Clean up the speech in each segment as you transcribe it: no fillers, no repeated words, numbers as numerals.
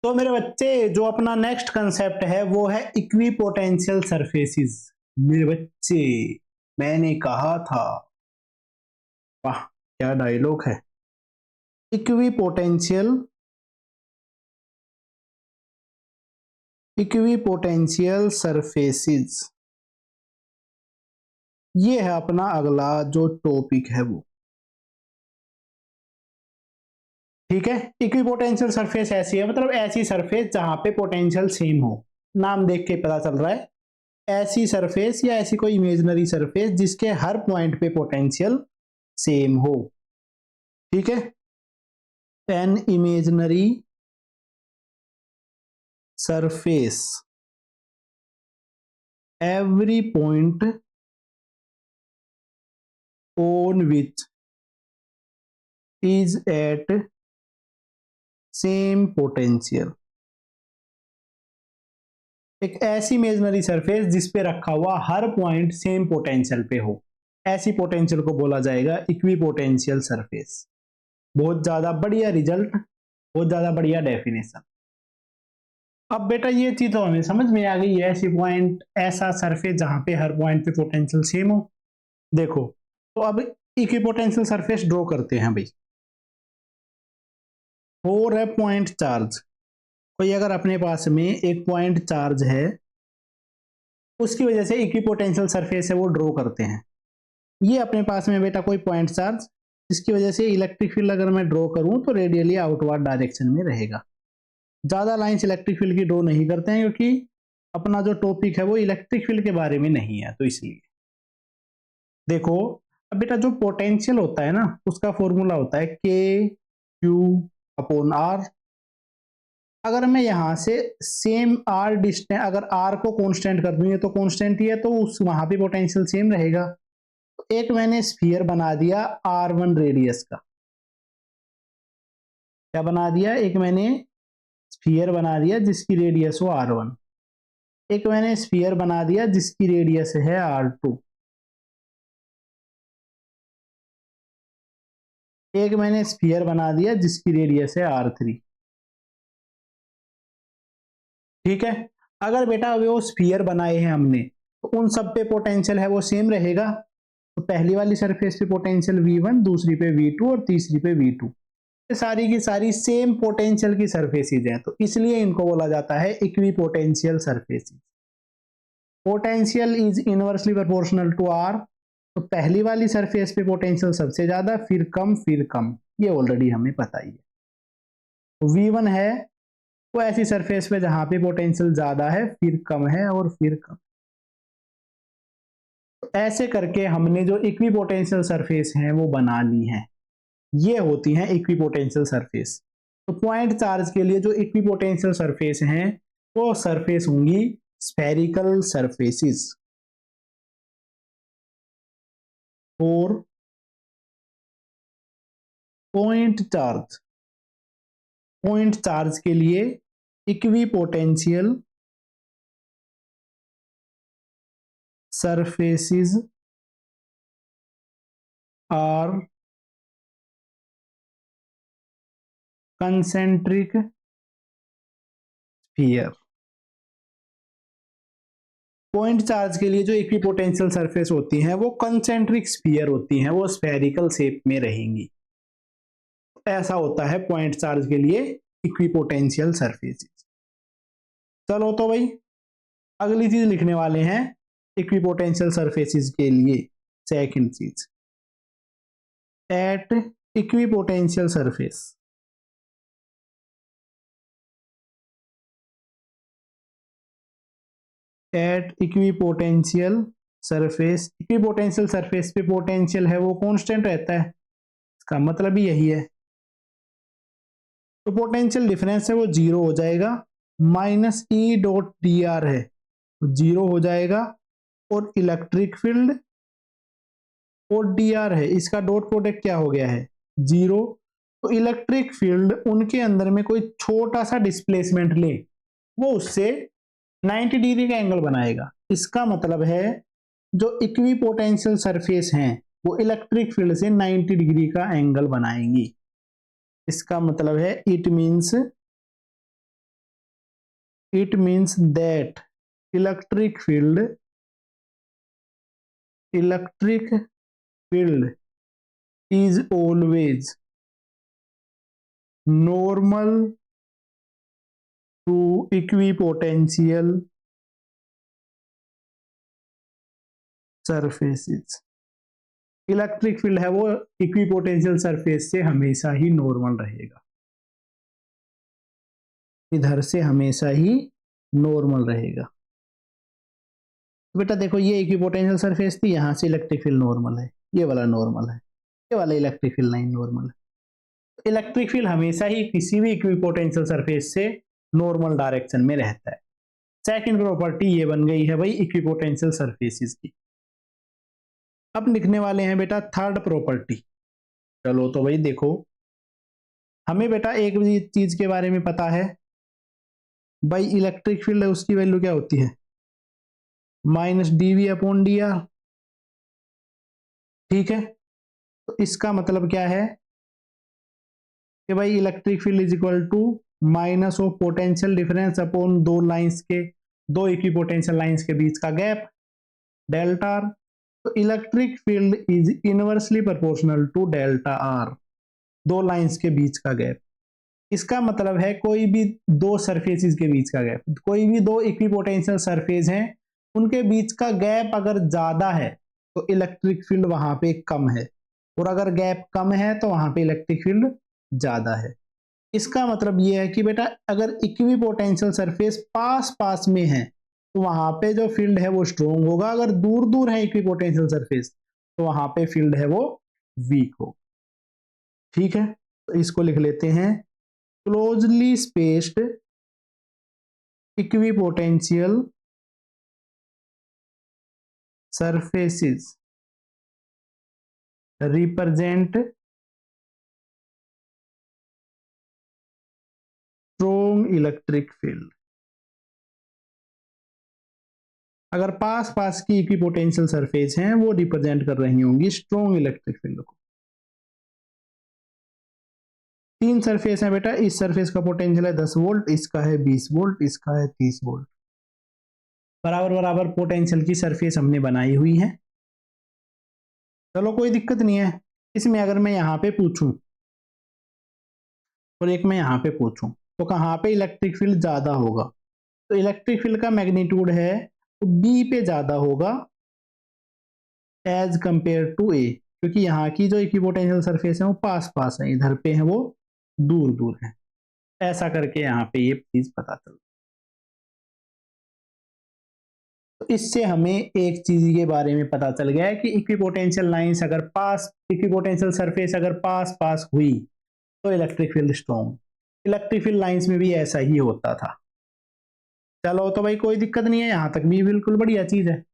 तो मेरे बच्चे जो अपना नेक्स्ट कंसेप्ट है वो है इक्विपोटेंशियल सरफेसेस। मेरे बच्चे मैंने कहा था, वाह क्या डायलॉग है। इक्विपोटेंशियल सरफेसेस, ये है अपना अगला जो टॉपिक है वो। ठीक है, इक्विपोटेंशियल सरफेस ऐसी है, मतलब ऐसी सरफेस जहां पे पोटेंशियल सेम हो। नाम देख के पता चल रहा है, ऐसी सरफेस या ऐसी कोई इमेजिनरी सरफेस जिसके हर पॉइंट पे पोटेंशियल सेम हो। ठीक है, an imaginary surface every point on which is at same potential। एक ऐसी इमेजिनरी सरफेस जिस पे रखा हुआ हर पॉइंट सेम पोटेंशियल पे हो, ऐसी पोटेंशियल को बोला जाएगा इक्विपोटेंशियल सरफेस। बहुत ज्यादा बढ़िया रिजल्ट, बहुत ज्यादा बढ़िया डेफिनेशन। अब बेटा ये चीज तो हमें समझ में आ गई है, ऐसी पॉइंट ऐसा सरफेस जहां पे हर पॉइंट पे पोटेंशियल सेम हो। देखो तो अब इक्विपोटेंशियल सरफेस ड्रॉ करते हैं भाई। और है पॉइंट चार्ज। कोई अगर अपने पास में एक पॉइंट चार्ज है, उसकी वजह से इक्विपोटेंशियल सरफेस है वो ड्रॉ करते हैं। ये अपने पास में बेटा कोई पॉइंट चार्ज, जिसकी वजह से इलेक्ट्रिक फील्ड अगर मैं ड्रॉ करूं तो रेडियली आउटवर्ड डायरेक्शन में रहेगा। ज्यादा लाइंस इलेक्ट्रिक फील्ड की ड्रॉ नहीं करते हैं, क्योंकि अपना जो टॉपिक है वो इलेक्ट्रिक फील्ड के बारे में नहीं है, तो इसलिए। देखो अब बेटा जो पोटेंशियल होता है ना, उसका फॉर्मूला होता है के क्यू अपॉन आर। अगर मैं यहां से सेम आर डिस्टेंस, अगर आर को कांस्टेंट कर दूं, ये तो कांस्टेंट ही है, तो उस वहां पे पोटेंशियल सेम रहेगा। तो एक मैंने स्फीयर बना दिया R1 रेडियस का। क्या बना दिया? एक मैंने स्फीयर बना दिया जिसकी रेडियस हो R1। एक मैंने स्फीयर बना दिया जिसकी रेडियस है R2। एक मैंने स्फीयर बना दिया जिसकी रेडियस है R3। ठीक है, अगर बेटा वो स्फीयर बनाए हैं हमने, तो उन सब पे पोटेंशियल है वो सेम रहेगा। तो पहली वाली सरफेस पे पोटेंशियल V1, दूसरी पे V2 और तीसरी पे V2। ये सारी की सारी सेम पोटेंशियल की सरफेसेस हैं, तो इसलिए इनको बोला जाता है equipotential surfaces. Potential is inversely proportional to R। तो पहली वाली सरफेस पे पोटेंशियल सबसे ज्यादा, फिर कम, फिर कम, ये ऑलरेडी हमें पता ही है। तो V1 है वो ऐसी सरफेस पे जहां पे पोटेंशियल ज्यादा है, फिर कम है और फिर कम। तो ऐसे करके हमने जो इक्विपोटेंशियल सरफेस हैं वो बना ली हैं। ये होती हैं इक्विपोटेंशियल सरफेस। तो पॉइंट चार्ज के लिए जो इक्विपोटेंशियल सरफेस हैं वो सरफेस होंगी स्फेरिकल सरफेसेस। और पॉइंट चार्ज के लिए equipotential surfaces are concentric sphere. Point charge के लिए जो इक्विपोटेंशियल सरफेस होती हैं वो कंसेंट्रिक स्फीयर होती हैं, वो स्फेरिकल शेप में रहेंगी। ऐसा होता है पॉइंट चार्ज के लिए इक्विपोटेंशियल सरफेसेस। चलो तो भाई अगली चीज लिखने वाले हैं इक्विपोटेंशियल सरफेसेस के लिए। सेकंड चीज, at equipotential surface, at equipotential surface. Equipotential surface पे पोटेंशियल है वो कांस्टेंट रहता है, इसका मतलब ही यही है। तो पोटेंशियल डिफरेंस है वो जीरो हो जाएगा, minus E dot D R है तो जीरो हो जाएगा। और इलेक्ट्रिक फील्ड और डी आर है, इसका डॉट प्रोडक्ट क्या हो गया है? जीरो। तो इलेक्ट्रिक फील्ड उनके अंदर में कोई छोटा सा डिस्प्लेसमेंट ले, वो उससे 90 डिग्री का एंगल बनाएगा। इसका मतलब है जो इक्विपोटेंशियल सरफेस हैं वो इलेक्ट्रिक फील्ड से 90 डिग्री का एंगल बनाएंगी। इसका मतलब है it means it means that electric field is always normal to equipotential surfaces। Electric field है वो इक्विपोटेंशियल सरफेस से हमेशा ही नॉर्मल रहेगा, इधर से हमेशा ही नॉर्मल रहेगा। तो बेटा देखो ये इक्विपोटेंशियल सरफेस थी, यहां से इलेक्ट्रिक फील्ड नॉर्मल है, ये वाला नॉर्मल है, ये वाला इलेक्ट्रिक फील्ड नहीं नॉर्मल है। इलेक्ट्रिक फील्ड हमेशा ही किसी भी इक्विपोटेंशियल सरफेस से नॉर्मल डायरेक्शन में रहता है। सेकंड प्रॉपर्टी ये बन गई है भाई इक्विपोटेंशियल सरफेसेस की। अब लिखने वाले हैं बेटा थर्ड प्रॉपर्टी। चलो तो भाई देखो, हमें बेटा एक चीज के बारे में पता है भाई, इलेक्ट्रिक फील्ड है उसकी वैल्यू क्या होती है, माइनस dv अपॉन dr। ठीक है, तो इसका मतलब क्या है कि भाई electric field is equal to minus of potential difference upon दो इक्विपोटेंशियल लाइंस के बीच का गैप डेल्टा आर। तो electric field is inversely proportional to delta R, दो लाइंस के बीच का गैप। इसका मतलब है कोई भी दो सरफेसेस के बीच का गैप, कोई भी दो इक्विपोटेंशियल सरफेस हैं उनके बीच का गैप अगर ज्यादा है तो इलेक्ट्रिक फील्ड वहां पे कम है, और अगर गैप कम है तो वहां पे इलेक्ट्रिक फील्ड ज्यादा है। इसका मतलब यह है कि बेटा अगर इक्विपोटेंशियल सरफेस पास पास में है तो वहां पे जो फील्ड है वो स्ट्रोंग होगा, अगर दूर दूर है इक्विपोटेंशियल सरफेस तो वहां पे फील्ड है वो वीक हो। ठीक है, तो इसको लिख लेते हैं closely spaced equipotential surfaces represent strong electric field। अगर पास पास की इक्विपोटेंशियल सरफेस हैं वो रिप्रेजेंट कर रही होंगी स्ट्रॉन्ग इलेक्ट्रिक फील्ड को। तीन सरफेस है बेटा, इस सरफेस का पोटेंशियल है 10 वोल्ट, इसका है 20 वोल्ट, इसका है 30 वोल्ट। बराबर बराबर पोटेंशियल की सरफेस हमने बनाई हुई है। चलो कोई दिक्कत नहीं है। इसमें अगर मैं यहाँ पे पूछूं और एक मैं यहाँ पे पूछूं तो कहाँ पे इलेक्ट्रिक फील्ड ज्यादा होगा, तो इलेक्ट्रिक फील्ड का मैग्नीट्यूड है तो बी पे ज्यादा होगा एज कंपेयर टू ए, क्योंकि यहाँ की जो इक्विपोटेंशियल सरफेस है वो पास पास है, इधर पे है वो दूर दूर है। ऐसा करके यहाँ पे ये चीज पता चल। तो इससे हमें एक चीज के बारे में पता चल गया है कि इक्विपोटेंशियल लाइंस अगर पास, इक्विपोटेंशियल सरफेस अगर पास पास हुई तो electric field strong. Electric field lines में भी ऐसा ही होता था। चलो तो भाई कोई दिक्कत नहीं है, यहां तक भी बिल्कुल बढ़िया चीज है।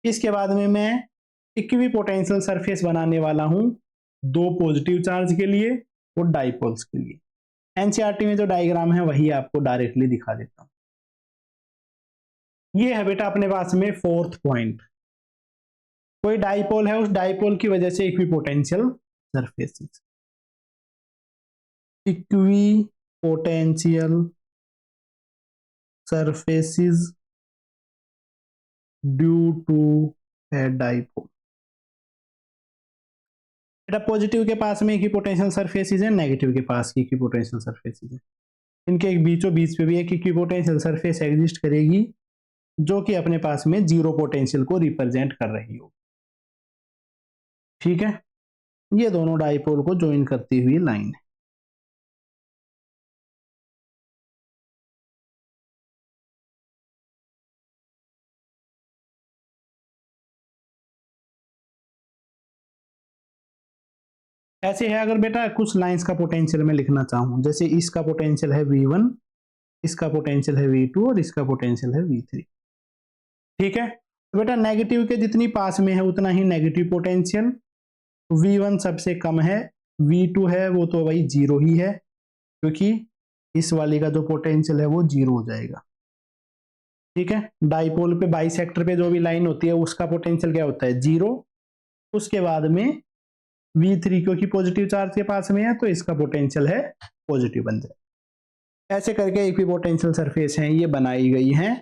इसके बाद में मैं इक्विपोटेंशियल सरफेस बनाने वाला हूं दो पॉजिटिव चार्ज के लिए और डाइपोल्स के लिए। एनसीईआरटी में जो डायग्राम है वही आपको डायरेक्टली दिखा देता हूं। ये है बेटा अपने पास में फोर्थ पॉइंट, कोई डाइपोल है, उस डाइपोल की वजह से equipotential surfaces, equipotential surfaces due to a dipole. बेटा पॉजिटिव के पास में इक्विपोटेंशियल सरफेसेस है, नेगेटिव के पास की इक्विपोटेंशियल सरफेसेस है। इनके एक बीचों बीच पे भी एक इक्विपोटेंशियल सरफेस एग्जिस्ट करेगी जो कि अपने पास में जीरो पोटेंशियल को रिप्रेजेंट कर रही हो। ठीक है, ये दोनों डाइपोल को ज्वाइन करती हुई लाइन है। ऐसे है अगर बेटा कुछ लाइंस का पोटेंशियल मैं लिखना चाहूं, जैसे इसका पोटेंशियल है V1, इसका पोटेंशियल है V2 और इसका पोटेंशियल है V3। ठीक है, तो बेटा नेगेटिव के जितनी पास में है उतना ही नेगेटिव पोटेंशियल। V1 सबसे कम है, V2 है वो तो भाई जीरो ही है, क्योंकि इस वाली का जो पोटेंशियल है वो जीरो हो जाएगा। ठीक है, डाइपोल पे बाइसेक्टर पे जो भी लाइन होती है उसका पोटेंशियल क्या होता है, जीरो। उसके बाद में V3 क्योंकि पॉजिटिव चार्ज के पास में है तो इसका पोटेंशियल है पॉजिटिव बन जाए। ऐसे करके इक्विपोटेंशियल सरफेस हैं ये बनाई गई हैं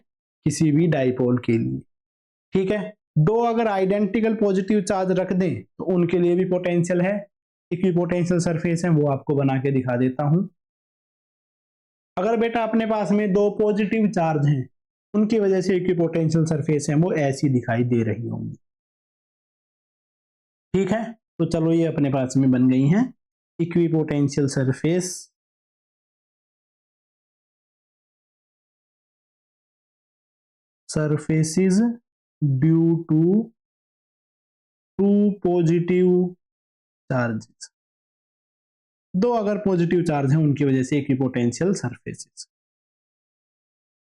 किसी भी डाइपोल के लिए। ठीक है, दो अगर आइडेंटिकल पॉजिटिव चार्ज रख दें तो उनके लिए भी पोटेंशियल है, इक्विपोटेंशियल सरफेस है, वो आपको बना के दिखा देता हूं। अगर बेटा अपने पास में दो पॉजिटिव चार्ज हैं, उनकी वजह से इक्विपोटेंशियल सरफेस है वो ऐसी दिखाई दे रही होंगी। ठीक है, तो चलो ये अपने पास में बन गई हैं equipotential surface. Surfaces due to two positive charges, दो अगर पॉजिटिव चार्ज हैं उनकी वजह से इक्विपोटेंशियल सरफेसेस।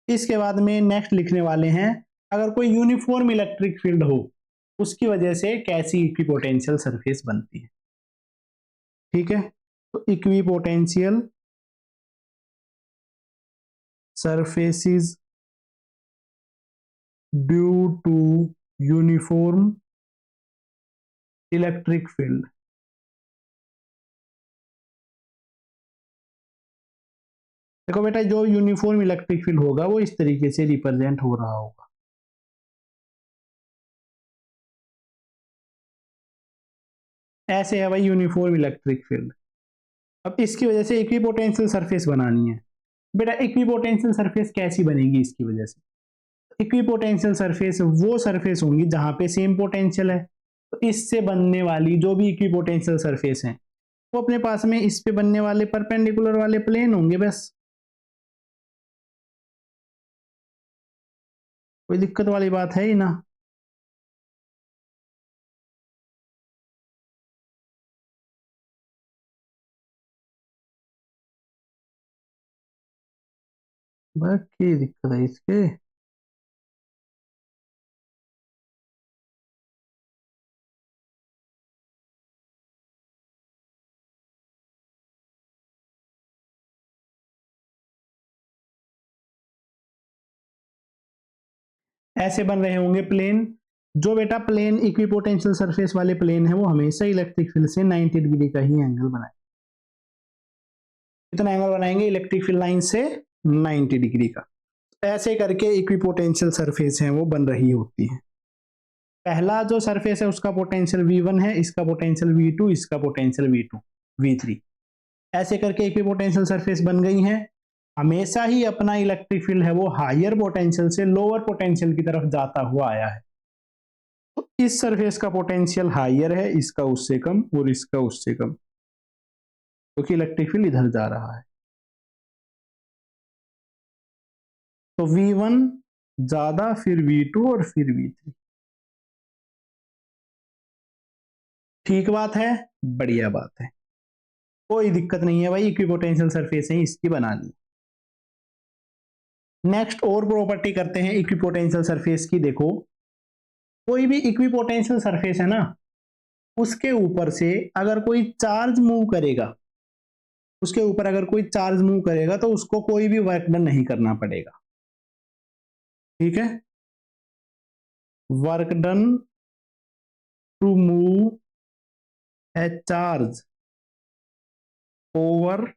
इसके बाद में नेक्स्ट लिखने वाले हैं अगर कोई यूनिफॉर्म इलेक्ट्रिक फील्ड हो उसकी वजह से कैसी इक्विपोटेंशियल सरफेस बनती है। ठीक है, तो equipotential surfaces due to uniform electric field. देखो बेटा जो यूनिफॉर्म इलेक्ट्रिक फील्ड होगा वो इस तरीके से रिप्रेजेंट हो रहा होगा। ऐसे है भाई यूनिफॉर्म इलेक्ट्रिक फील्ड। अब इसकी वजह से इक्विपोटेंशियल सरफेस बनानी है। बेटा इक्विपोटेंशियल सरफेस कैसी बनेगी इसकी वजह से? इक्विपोटेंशियल सरफेस वो सरफेस होंगी जहां पे सेम पोटेंशियल है, तो इससे बनने वाली जो भी इक्विपोटेंशियल सरफेस है वो अपने पास में इस पे बनने वाले परपेंडिकुलर वाले प्लेन होंगे बस। कोई दिक्कत वाली बात है ही ना। बाकी दिक्कत है इसके। ऐसे बन रहे होंगे प्लेन। जो बेटा प्लेन इक्विपोटेंशियल सरफेस वाले प्लेन है वो हमेशा इलेक्ट्रिक फील्ड से 90 डिग्री का ही एंगल बनाए। कितना एंगल बनाएंगे इलेक्ट्रिक फील्ड लाइन से? 90 डिग्री का। ऐसे करके इक्विपोटेंशियल सरफेस है वो बन रही होती है। पहला जो सरफेस है उसका पोटेंशियल V1 है, इसका पोटेंशियल V2, इसका पोटेंशियल V2 V3। ऐसे करके इक्विपोटेंशियल सरफेस बन गई है। हमेशा ही अपना इलेक्ट्रिक फील्ड है वो हायर पोटेंशियल से लोअर पोटेंशियल की तरफ जाता हुआ आया है। तो इस सरफेस का पोटेंशियल हायर है, इसका उससे कम और इसका उससे कम, क्योंकि इलेक्ट्रिक फील्ड इधर जा रहा है। तो V1 ज्यादा, फिर V2 और फिर V3। ठीक बात है, बढ़िया बात है, कोई दिक्कत नहीं है भाई, इक्विपोटेंशियल सरफेस है इसकी बना ली। नेक्स्ट और प्रॉपर्टी करते हैं इक्विपोटेंशियल सरफेस की। देखो कोई भी इक्विपोटेंशियल सरफेस है ना, उसके ऊपर से अगर कोई चार्ज मूव करेगा, उसके ऊपर अगर कोई चार्ज मूव करेगा तो उसको कोई भी वर्क डन नहीं करना पड़ेगा। ठीक है, work done to move a charge over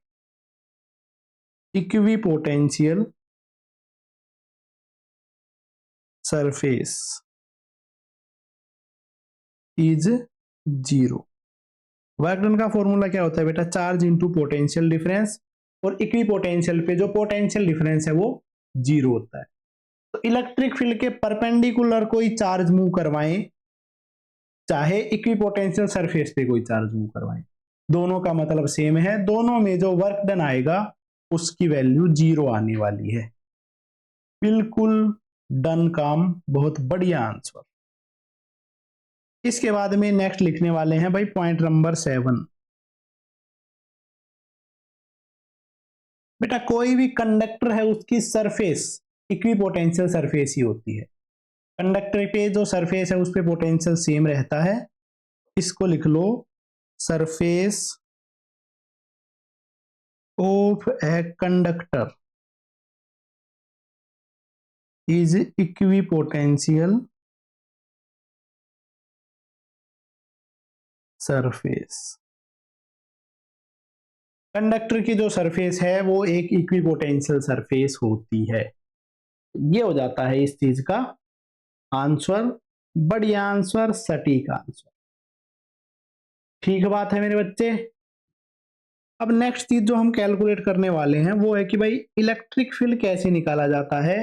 equipotential surface is zero. Work done का फॉर्मूला क्या होता है बेटा? चार्ज इंटू पोटेंशियल डिफरेंस, और इक्विपोटेंशियल पे जो पोटेंशियल डिफरेंस है वो जीरो होता है। तो इलेक्ट्रिक फील्ड के परपेंडिकुलर कोई चार्ज मूव करवाएं, चाहे इक्विपोटेंशियल सरफेस पे कोई चार्ज मूव करवाएं, दोनों का मतलब सेम है, दोनों में जो वर्क डन आएगा उसकी वैल्यू जीरो आने वाली है। बिल्कुल डन काम, बहुत बढ़िया आंसर। इसके बाद में नेक्स्ट लिखने वाले हैं भाई पॉइंट नंबर 7। बेटा कोई भी कंडक्टर है उसकी सरफेस इक्विपोटेंशियल सरफेस ही होती है। कंडक्टर पे जो सरफेस है उस पे पोटेंशियल सेम रहता है। इसको लिख लो, surface of a conductor is equipotential surface. Conductor की जो सरफेस है वो एक इक्विपोटेंशियल सरफेस होती है। ये हो जाता है इस चीज का आंसर, बढ़िया आंसर, सटीक आंसर। ठीक बात है मेरे बच्चे। अब नेक्स्ट चीज जो हम कैलकुलेट करने वाले हैं वो है कि भाई इलेक्ट्रिक फील्ड कैसे निकाला जाता है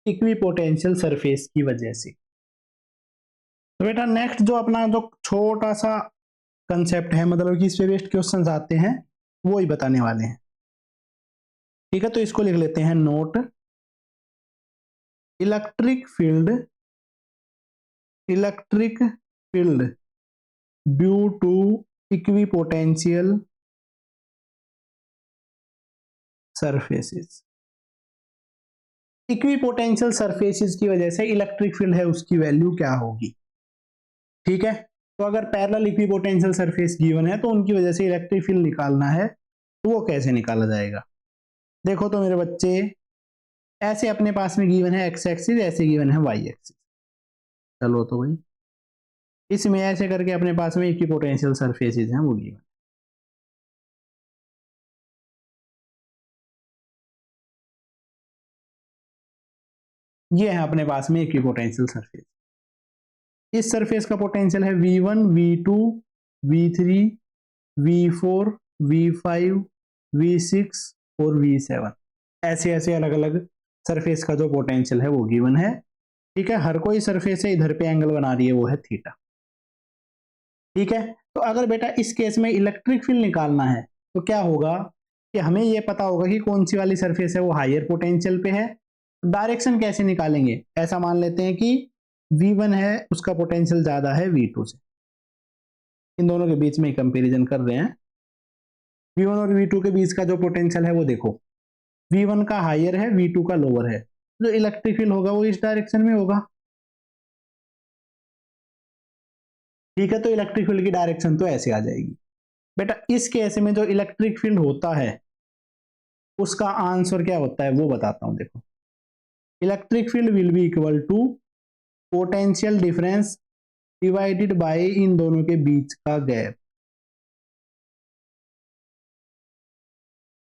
इक्विपोटेंशियल सरफेस की वजह से। तो बेटा नेक्स्ट जो अपना जो छोटा सा कंसेप्ट है, मतलब कि इस पे बेस्ड क्वेश्चंस आते हैं, वो ही बताने वाले हैं। ठीक है, तो इसको लिख लेते हैं note. Electric field due to equipotential surfaces. Equipotential surfaces की वजह से इलेक्ट्रिक फील्ड है उसकी वैल्यू क्या होगी। ठीक है, तो अगर पैरेलल इक्विपोटेंशियल सरफेस गिवन है तो उनकी वजह से इलेक्ट्रिक फील्ड निकालना है, तो वो कैसे निकाला जाएगा। देखो तो मेरे बच्चे, ऐसे अपने पास में गिवन है एक्स एक्सिस, ऐसे गिवन है वाई एक्सिस। चलो तो भाई इसमें ऐसे करके अपने पास में इक्विपोटेंशियल सरफेसेस हैं वो गिवन। ये है अपने पास में इक्विपोटेंशियल सरफेस। इस सरफेस का पोटेंशियल है V1, V2, V3, V4, V5, V6 और V7। ऐसे ऐसे अलग अलग सरफेस का जो पोटेंशियल है वो गिवन है। ठीक है, हर कोई सरफेस है, इधर पे एंगल बना रही है वो है थीटा। ठीक है, तो अगर बेटा इस केस में इलेक्ट्रिक फील्ड निकालना है तो क्या होगा कि हमें यह पता होगा कि कौन सी वाली सरफेस है वो हायर पोटेंशियल पे है। डायरेक्शन कैसे निकालेंगे, ऐसा मान लेते हैं कि V1 है उसका पोटेंशियल ज्यादा है V2 से। इन दोनों के बीच में कंपैरिजन कर रहे हैं। V1 और V2 के बीच का जो पोटेंशियल है वो देखो, V1 का हायर है, V2 का लोअर है, जो इलेक्ट्रिक फील्ड होगा वो इस डायरेक्शन में होगा। ठीक है, तो इलेक्ट्रिक फील्ड की डायरेक्शन तो ऐसे आ जाएगी। बेटा इस केस में जो इलेक्ट्रिक फील्ड होता है उसका आंसर क्या होता है वो बताता हूं। देखो, electric field will be equal to potential difference divided by इन दोनों के बीच का गैप।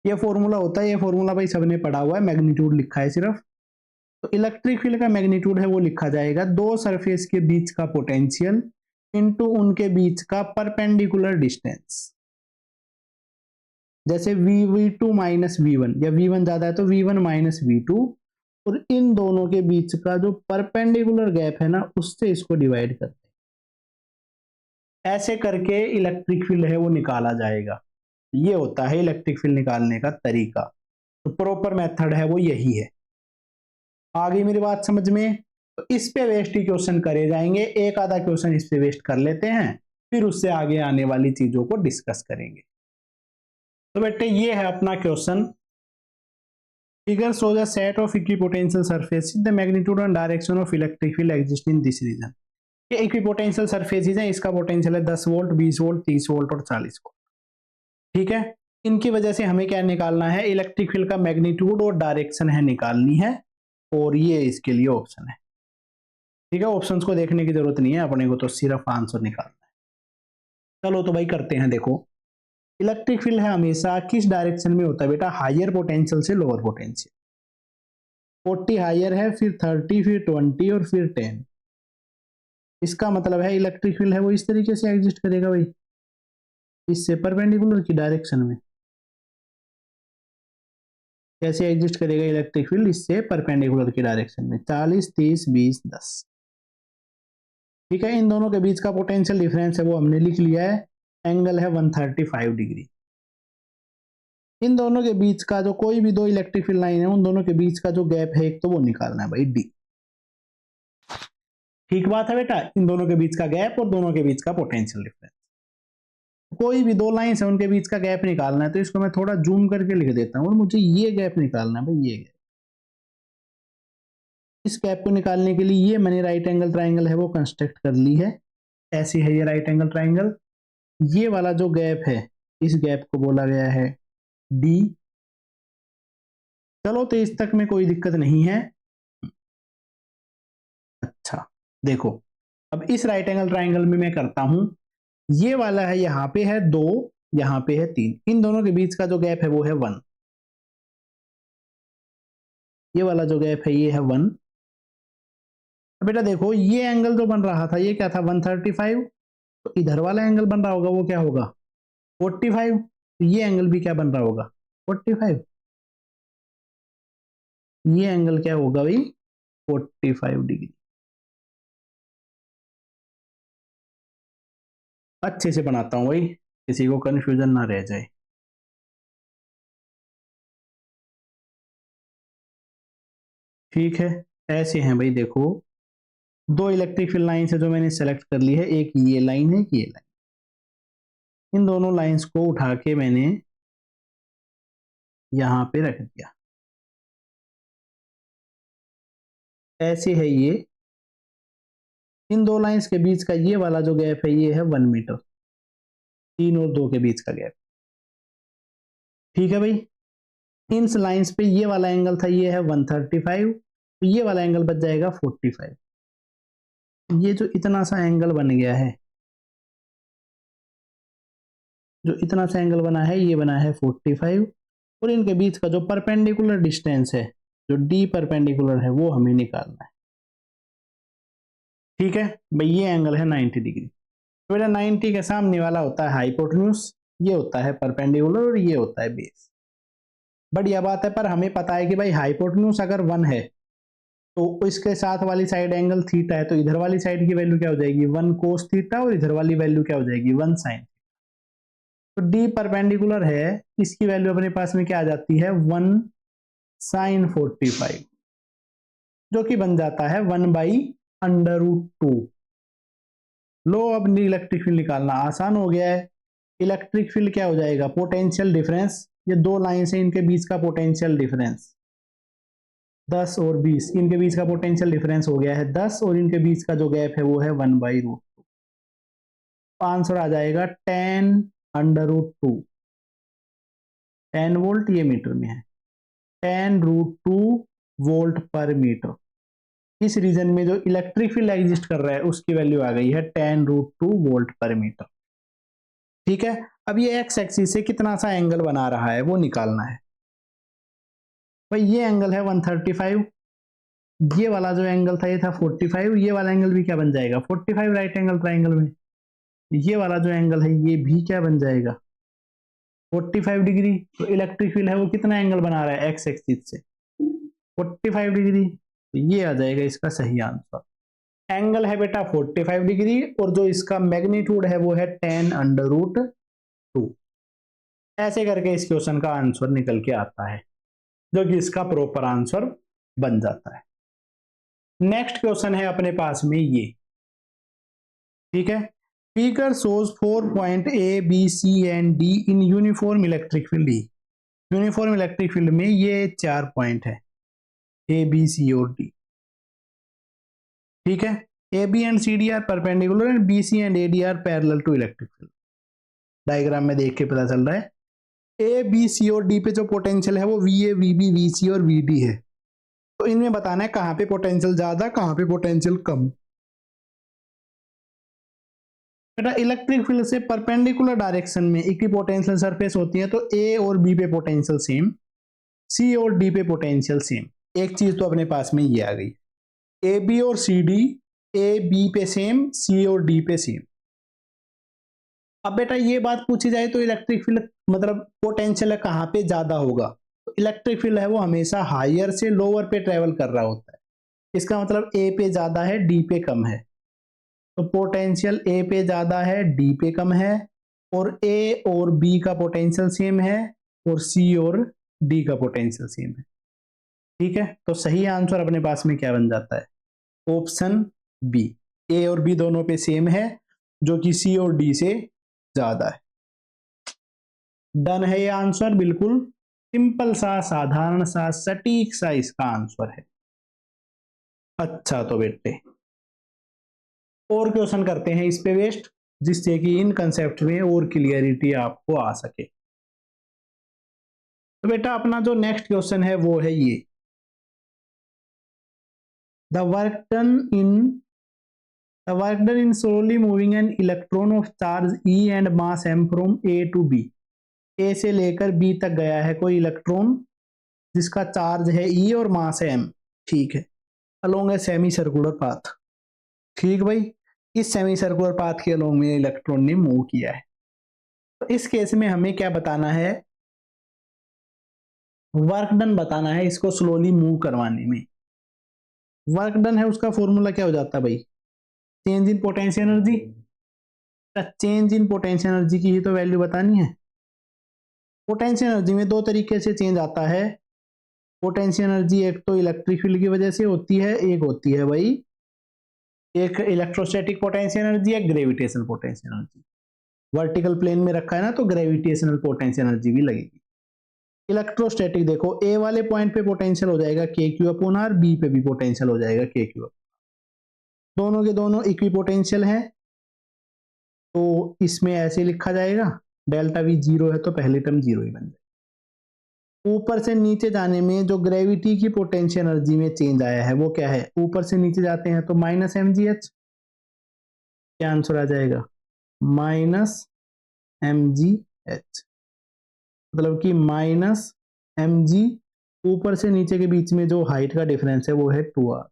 ये फॉर्मूला होता है, ये फॉर्मूला भाई सबने पढ़ा हुआ है, मैग्नीट्यूड लिखा है सिर्फ। तो इलेक्ट्रिक फील्ड का मैग्नीट्यूड है वो लिखा जाएगा दो सरफेस के बीच का पोटेंशियल इनटू उनके बीच का परपेंडिकुलर डिस्टेंस। जैसे V2 माइनस V1, या V1 ज्यादा है तो V1 माइनस V2, और इन दोनों के बीच का जो परपेंडिकुलर गैप है ना उससे इसको डिवाइड करते हैं। ऐसे करके इलेक्ट्रिक फील्ड है वो निकाला जाएगा। ये होता है इलेक्ट्रिक फील्ड निकालने का तरीका। तो प्रॉपर मेथड है वो यही है। आ गई मेरी बात समझ में। तो इस पे वेस्ट ही क्वेश्चन करे जाएंगे, एक आधा क्वेश्चन इस पे वेस्ट कर लेते हैं, फिर उससे आगे आने वाली चीजों को डिस्कस करेंगे। तो बेटे ये है अपना question. Figure show the set of equipotential surfaces the magnitude and direction of electric field exist in this region. ये इक्विपोटेंशियल सरफेसेस हैं, इसका पोटेंशियल है 10 वोल्ट, 20 वोल्ट, 30 वोल्ट और 40 वोल्ट। ठीक है, इनकी वजह से हमें क्या निकालना है, इलेक्ट्रिक फील्ड का मैग्नीट्यूड और डायरेक्शन है निकालनी है, और ये इसके लिए ऑप्शन है। ठीक है, ऑप्शंस को देखने की जरूरत नहीं है अपने को, तो सिर्फ आंसर निकालना है। चलो तो भाई करते हैं। देखो, इलेक्ट्रिक फील्ड है हमेशा किस डायरेक्शन में होता है बेटा, हायर पोटेंशियल से लोअर पोटेंशियल। 40 हायर है, फिर 30, फिर 20 और फिर 10। इसका मतलब है इलेक्ट्रिक फील्ड है वो इस तरीके से एग्जिस्ट करेगा भाई, इससे परपेंडिकुलर की डायरेक्शन में। कैसे एग्जिस्ट करेगा इलेक्ट्रिक फील्ड, इससे परपेंडिकुलर की डायरेक्शन में। 40, 30, 20, 10। ठीक है, इन दोनों के बीच का पोटेंशियल डिफरेंस है वो हमने लिख लिया है, एंगल है 135 डिग्री। इन दोनों के बीच का जो कोई भी दो इलेक्ट्रिक फील्ड लाइन है उन दोनों के बीच का जो गैप है एक, तो वो निकालना है भाई डी। ठीक बात है बेटा, इन दोनों के बीच का गैप और दोनों के बीच का पोटेंशियल डिफरेंस। कोई भी दो लाइन है उनके बीच का गैप निकालना है, तो इसको मैं थोड़ा जूम करके लिख देता हूं, और मुझे ये गैप निकालना है भाई, ये गैप। इस गैप को निकालने के लिए ये मैंने राइट एंगल ट्राइंगल है वो कंस्ट्रक्ट कर ली है। ऐसी है ये राइट एंगल ट्राइंगल। ये वाला जो गैप है इस गैप को बोला गया है डी। चलो तो इस तक में कोई दिक्कत नहीं है। अच्छा देखो, अब इस राइट एंगल ट्राइंगल में मैं करता हूं, ये वाला है यहाँ पे है 2, यहाँ पे है 3, इन दोनों के बीच का जो गैप है वो है 1। ये वाला जो गैप है ये है 1। बेटा देखो ये एंगल जो बन रहा था ये क्या था 135, तो इधर वाला एंगल बन रहा होगा वो क्या होगा 45, तो ये एंगल भी क्या बन रहा होगा 45। ये एंगल क्या होगा भाई 45 डिग्री। अच्छे से बनाता हूं भाई, किसी को कंफ्यूजन ना रह जाए। ठीक है, ऐसे हैं भाई देखो, दो इलेक्ट्रिक फील्ड लाइन है जो मैंने सेलेक्ट कर ली है, एक ये लाइन है, ये लाइन। इन दोनों लाइंस को उठा के मैंने यहां पे रख दिया। ऐसे है ये, इन दो लाइंस के बीच का ये वाला जो गैप है ये है 1 मीटर, 3 और 2 के बीच का गैप। ठीक है भाई, इन लाइंस पे ये वाला एंगल था ये है 135, तो ये वाला एंगल बच जाएगा 45। ये जो इतना सा एंगल बन गया है, जो इतना सा एंगल बना है ये बना है 45, और इनके बीच का जो परपेंडिकुलर डिस्टेंस है, जो डी परपेंडिकुलर है, वो हमें निकालना है। ठीक है भाई, ये एंगल है 90 डिग्री। तो बेटा 90 के सामने वाला होता है हाइपोटेन्यूज, ये होता है परपेंडिकुलर और ये होता है बेस। बढ़िया बात है, पर हमें पता है कि भाई हाइपोटेन्यूज अगर 1 है तो इसके साथ वाली साइड एंगल थीटा है, तो इधर वाली साइड की वैल्यू क्या हो जाएगी 1 कोस थीटा, और इधर वाली वैल्यू क्या हो जाएगी 1 साइन। तो डी परपेंडिकुलर है, इसकी वैल्यू अपने पास में क्या आ जाती है 1 साइन 45, जो कि बन जाता है 1/√2। लो, अब इलेक्ट्रिक फील्ड निकालना आसान हो गया है। इलेक्ट्रिक फील्ड क्या हो जाएगा पोटेंशियल डिफरेंस, ये दो लाइन है इनके बीच का पोटेंशियल डिफरेंस 10 और 20, इनके बीच का पोटेंशियल डिफरेंस हो गया है 10, और इनके बीच का जो गैप है वो है 1/√2। आंसर आ जाएगा 10√2। 10 वोल्ट ये मीटर में है, 10√2 वोल्ट पर मीटर। इस रीजन में जो इलेक्ट्रिक फील्ड एग्जिस्ट कर रहा है उसकी वैल्यू आ गई है 10√2 वोल्ट पर मीटर। ठीक है, अब ये एक्स एक्सिस से कितना सा एंगल बना रहा है वो निकालना है। भाई ये एंगल है 135, ये वाला जो एंगल था ये था 45, ये वाला एंगल भी क्या बन जाएगा 45 राइट एंगल ट्राइंगल में। ये वाला जो एंगल है ये भी क्या बन जाएगा 45 डिग्री। तो इलेक्ट्रिक फील्ड है वो कितना एंगल बना रहा है एक्स एक्सिस से 45 डिग्री, तो ये आ जाएगा इसका सही आंसर। एंगल है बेटा 45 डिग्री, और जो इसका मैग्नीट्यूड है वो है 10√2। ऐसे करके इस क्वेश्चन का आंसर निकल के आता है, जो कि इसका प्रॉपर आंसर बन जाता है। नेक्स्ट क्वेश्चन है अपने पास में ये। ठीक है, figure shows 4 point A B C and D in uniform electric field. Uniform electric field में ये 4 पॉइंट है ए बी सी और डी। ठीक है, A B and C D are perpendicular and B C and A D are parallel to electric field. Diagram में देख के पता चल रहा है ए बी सी और डी पे जो पोटेंशियल है वो V A V B V C और वी डी है। तो इनमें बताना है कहां पे पोटेंशियल ज्यादा कहां पे पोटेंशियल कम। बेटा इलेक्ट्रिक फील्ड से परपेंडिकुलर डायरेक्शन में इक्विपोटेंशियल सरफेस होती है, तो ए और बी पे पोटेंशियल सेम, सी और डी पे पोटेंशियल सेम। एक चीज तो अपने पास में ये आ गई, ए बी और सी डी ए बी पे सेम, सी और डी पे सेम। अब बेटा ये बात पूछी जाए तो इलेक्ट्रिक फील्ड मतलब पोटेंशियल है कहां पे ज्यादा होगा, तो इलेक्ट्रिक फील्ड है वो हमेशा हायर से लोअर पे ट्रेवल कर रहा होता है। इसका मतलब ए पे ज्यादा है डी पे कम है, तो पोटेंशियल ए पे ज्यादा है डी पे कम है, और ए और बी का पोटेंशियल सेम है, और सी और डी का पोटेंशियल सेम है। ठीक है, तो सही आंसर अपने पास में क्या बन जाता है ऑप्शन बी, ए और बी दोनों पे सेम है, जो कि सी और डी से ज्यादा है। डन है ये आंसर, बिल्कुल सिंपल सा साधारण सा सटीक सा इसका आंसर है। अच्छा तो बेटे और क्वेश्चन करते हैं इस पे वेस्ट, जिससे कि इन कंसेप्ट में और क्लियरिटी आपको आ सके। तो बेटा अपना जो नेक्स्ट क्वेश्चन है वो है ये, the work done in the work done in slowly moving an electron of charge E and mass M from A to B. A से लेकर बी तक गया है कोई इलेक्ट्रॉन जिसका चार्ज है ई और मास है एम, ठीक है, along a semi circular path. ठीक भाई, इस सेमी सर्कुलर पाथ के अलोंग में इलेक्ट्रॉन ने मूव किया है। तो इस केस में हमें क्या बताना है, वर्क डन बताना है इसको स्लोली मूव करवाने में। वर्क डन है उसका फॉर्मूला क्या हो जाता है भाई, change in potential energy. Change in potential energy की ही तो वैल्यू बतानी है। पोटेंशियल एनर्जी में दो तरीके से चेंज आता है। पोटेंशियल एनर्जी एक तो इलेक्ट्रिक फील्ड की वजह से होती है, एक होती है भाई एक इलेक्ट्रोस्टैटिक पोटेंशियल एनर्जी या gravitational potential energy. Vertical plane में रखा है ना तो ग्रेविटेशनल पोटेंशियल एनर्जी भी लगेगी। इलेक्ट्रोस्टैटिक देखो ए वाले पॉइंट पे पोटेंशियल हो जाएगा के क्यू अपॉन आर, बी पे भी पोटेंशियल हो जाएगा के क्यू। दोनों के दोनों इक्वी पोटेंशियल है तो इसमें ऐसे लिखा जाएगा, डेल्टा वी जीरो है तो पहली टर्म जीरो ही बन जाएगी। ऊपर से नीचे जाने में जो ग्रेविटी की पोटेंशियल एनर्जी में चेंज आया है वो क्या है, ऊपर से नीचे जाते हैं तो माइनस एम जी एच, क्या आंसर आ जाएगा माइनस एम जी एच, मतलब कि माइनस एम जी, ऊपर से नीचे के बीच में जो हाइट का डिफरेंस है वो है 2r,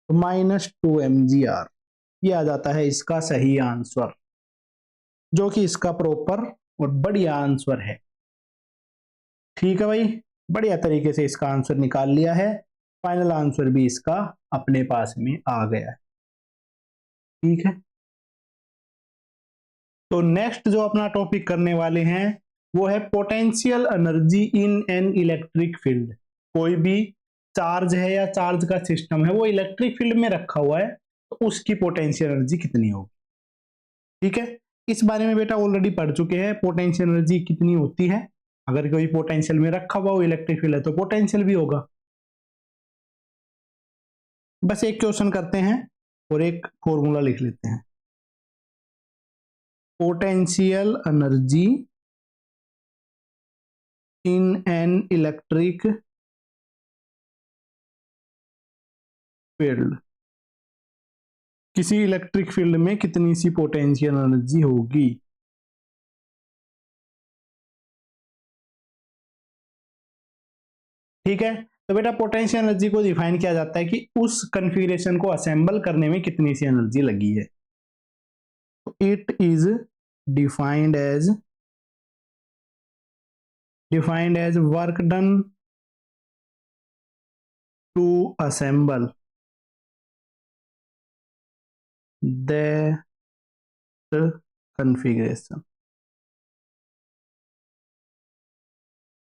तो माइनस 2 mgr। ये आ जाता है इसका सही आंसर, जो कि इसका प्रॉपर और बढ़िया आंसर है। ठीक है भाई, बढ़िया तरीके से इसका आंसर निकाल लिया है, फाइनल आंसर भी इसका अपने पास में आ गया है। ठीक है, तो नेक्स्ट जो अपना टॉपिक करने वाले हैं वो है potential energy in an electric field. कोई भी चार्ज है या चार्ज का सिस्टम है वो इलेक्ट्रिक फील्ड में रखा हुआ है तो उसकी पोटेंशियल एनर्जी कितनी होगी। ठीक है, इस बारे में बेटा ऑलरेडी पढ़ चुके हैं, पोटेंशियल एनर्जी कितनी होती है। अगर कोई पोटेंशियल में रखा हुआ हो इलेक्ट्रिक फील्ड है तो पोटेंशियल भी होगा। बस एक क्वेश्चन करते हैं और एक फॉर्मूला लिख लेते हैं। Potential energy in an electric field, किसी इलेक्ट्रिक फील्ड में कितनी सी पोटेंशियल एनर्जी होगी। ठीक है, तो बेटा पोटेंशियल एनर्जी को डिफाइन किया जाता है कि उस कॉन्फ़िगरेशन को असेंबल करने में कितनी सी एनर्जी लगी है। तो it is defined as work done to assemble the configuration.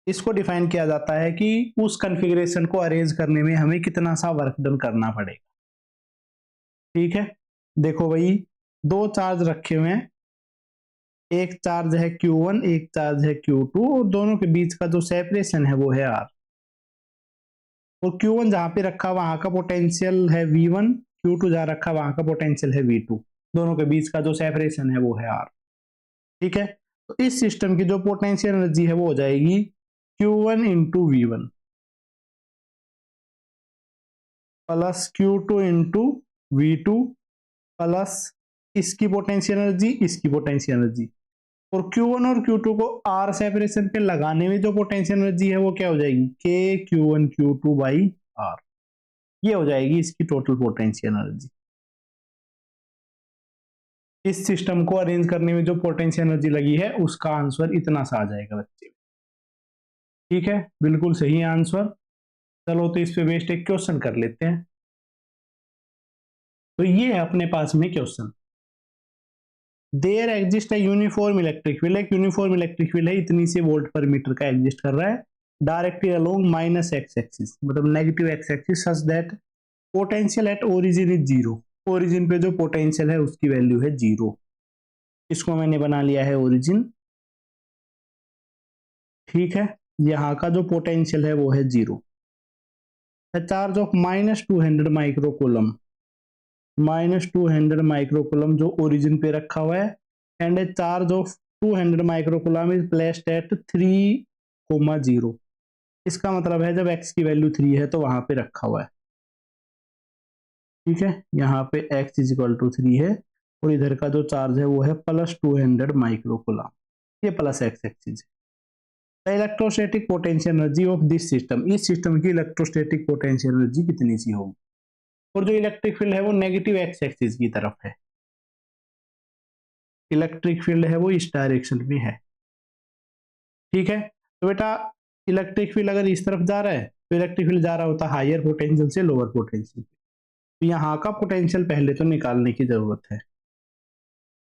इसको डिफाइन किया जाता है कि उस कॉन्फ़िगरेशन को अरेंज करने में हमें कितना सा वर्क डन करना पड़ेगा। ठीक है, देखो भाई दो चार्ज रखे हुए हैं, एक चार्ज है Q1 एक चार्ज है Q2 और दोनों के बीच का जो सेपरेशन है वो है R। और Q1 जहां पे रखा वहां का पोटेंशियल है V1, Q2 जहां रखा वहां का पोटेंशियल है V2, दोनों के बीच का जो सेपरेशन है वो है R। ठीक है, तो इस सिस्टम की जो पोटेंशियल एनर्जी है वो हो जाएगी Q1 into V1 plus Q2 into V2 plus इसकी पोटेंशियल एनर्जी इसकी पोटेंशियल एनर्जी, और Q1 और Q2 को R सेपरेशन पे लगाने में जो पोटेंशियल एनर्जी है वो क्या हो जाएगी K Q1 Q2 by R। ये हो जाएगी इसकी टोटल पोटेंशियल एनर्जी। इस सिस्टम को अरेंज करने में जो पोटेंशियल एनर्जी लगी है उसका आंसर इतना सा आ जाएगा बच्चे। ठीक है, बिल्कुल सही आंसर। चलो तो इस पे बेस्ड एक क्वेश्चन कर लेते हैं। तो ये है अपने पास में क्वेश्चन, देयर एग्जिस्ट है यूनिफॉर्म इलेक्ट्रिक फील्ड। एक यूनिफॉर्म इलेक्ट्रिक फील्ड है, इतनी से वोल्ट पर मीटर का एग्जिस्ट कर रहा है directly along minus X axis, मतलब negative X axis, such that potential at origin is zero. Origin पे जो पोटेंशियल है उसकी वैल्यू है जीरो। इसको मैंने बना लिया है ओरिजिन। ठीक है, यहाँ का जो पोटेंशियल है वो है zero. Charge of -200 microcoulomb, -200 microcoulomb जो ओरिजिन पे रखा हुआ है, and A charge of 200 microcoulomb is placed at 3,0। इसका मतलब है जब x की वैल्यू 3 है तो वहां पे रखा हुआ है। ठीक है, यहाँ पे x इज इक्वल टू 3 है और इधर का जो चार्ज है वो है प्लस 200 माइक्रोकूलम, ये प्लस x एक्सिस है। The electrostatic potential energy of this system, इस सिस्टम की इलेक्ट्रोस्टैटिक पोटेंशियल एनर्जी कितनी सी होगी। और जो इलेक्ट्रिक फील्ड है वो नेगेटिव x एक्सिस की तरफ है, इलेक्ट्रिक फील्ड है वो इस डायरेक्शन में है। ठीक है, तो बेटा इलेक्ट्रिक फील्ड अगर इस तरफ जा रहा है तो इलेक्ट्रिक फील्ड जा रहा होता है हायर पोटेंशियल से लोअर पोटेंशियल। तो यहाँ का पोटेंशियल पहले तो निकालने की जरूरत है।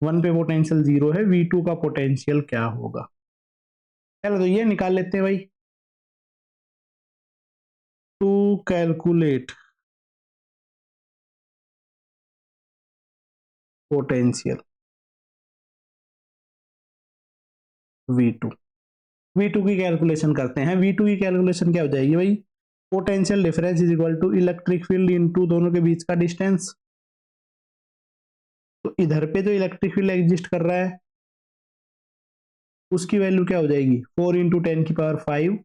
1 पे पोटेंशियल 0 है, V2 का पोटेंशियल क्या होगा। चलो तो ये निकाल लेते हैं भाई। To calculate potential V2, V2 की कैलकुलेशन करते हैं। V2 की कैलकुलेशन क्या हो जाएगी भाई, potential difference is equal to electric field into दोनों के बीच का डिस्टेंस। तो इधर पे जो इलेक्ट्रिक फील्ड एग्जिस्ट कर रहा है उसकी वैल्यू क्या हो जाएगी, 4 इंटू 10 की पावर 5,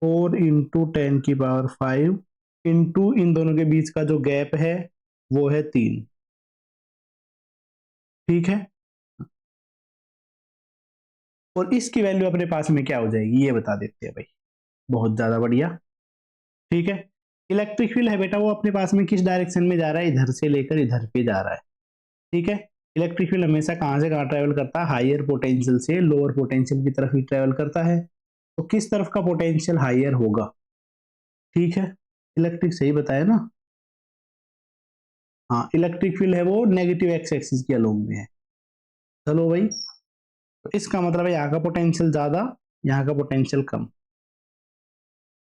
4 इंटू 10 की पावर 5 इंटू इन दोनों के बीच का जो गैप है वो है 3। ठीक है, और इसकी वैल्यू अपने पास में क्या हो जाएगी ये बता देते हैं भाई। बहुत ज्यादा बढ़िया। ठीक है, इलेक्ट्रिक फील्ड है बेटा वो अपने पास में किस डायरेक्शन में जा रहा है, इधर से लेकर इधर पे जा रहा है। ठीक है, इलेक्ट्रिक फील्ड हमेशा कहां से कहां ट्रेवल करता है, हायर पोटेंशियल से लोअर पोटेंशियल की तरफ ही ट्रेवल करता है। तो किस तरफ का पोटेंशियल हायर होगा। ठीक है, इलेक्ट्रिक सही बताया ना। हाँ, इलेक्ट्रिक फील्ड है वो नेगेटिव एक्स एक्सिस के अलोंग में है। चलो भाई, तो इसका मतलब है यहाँ का पोटेंशियल ज्यादा, यहाँ का पोटेंशियल कम।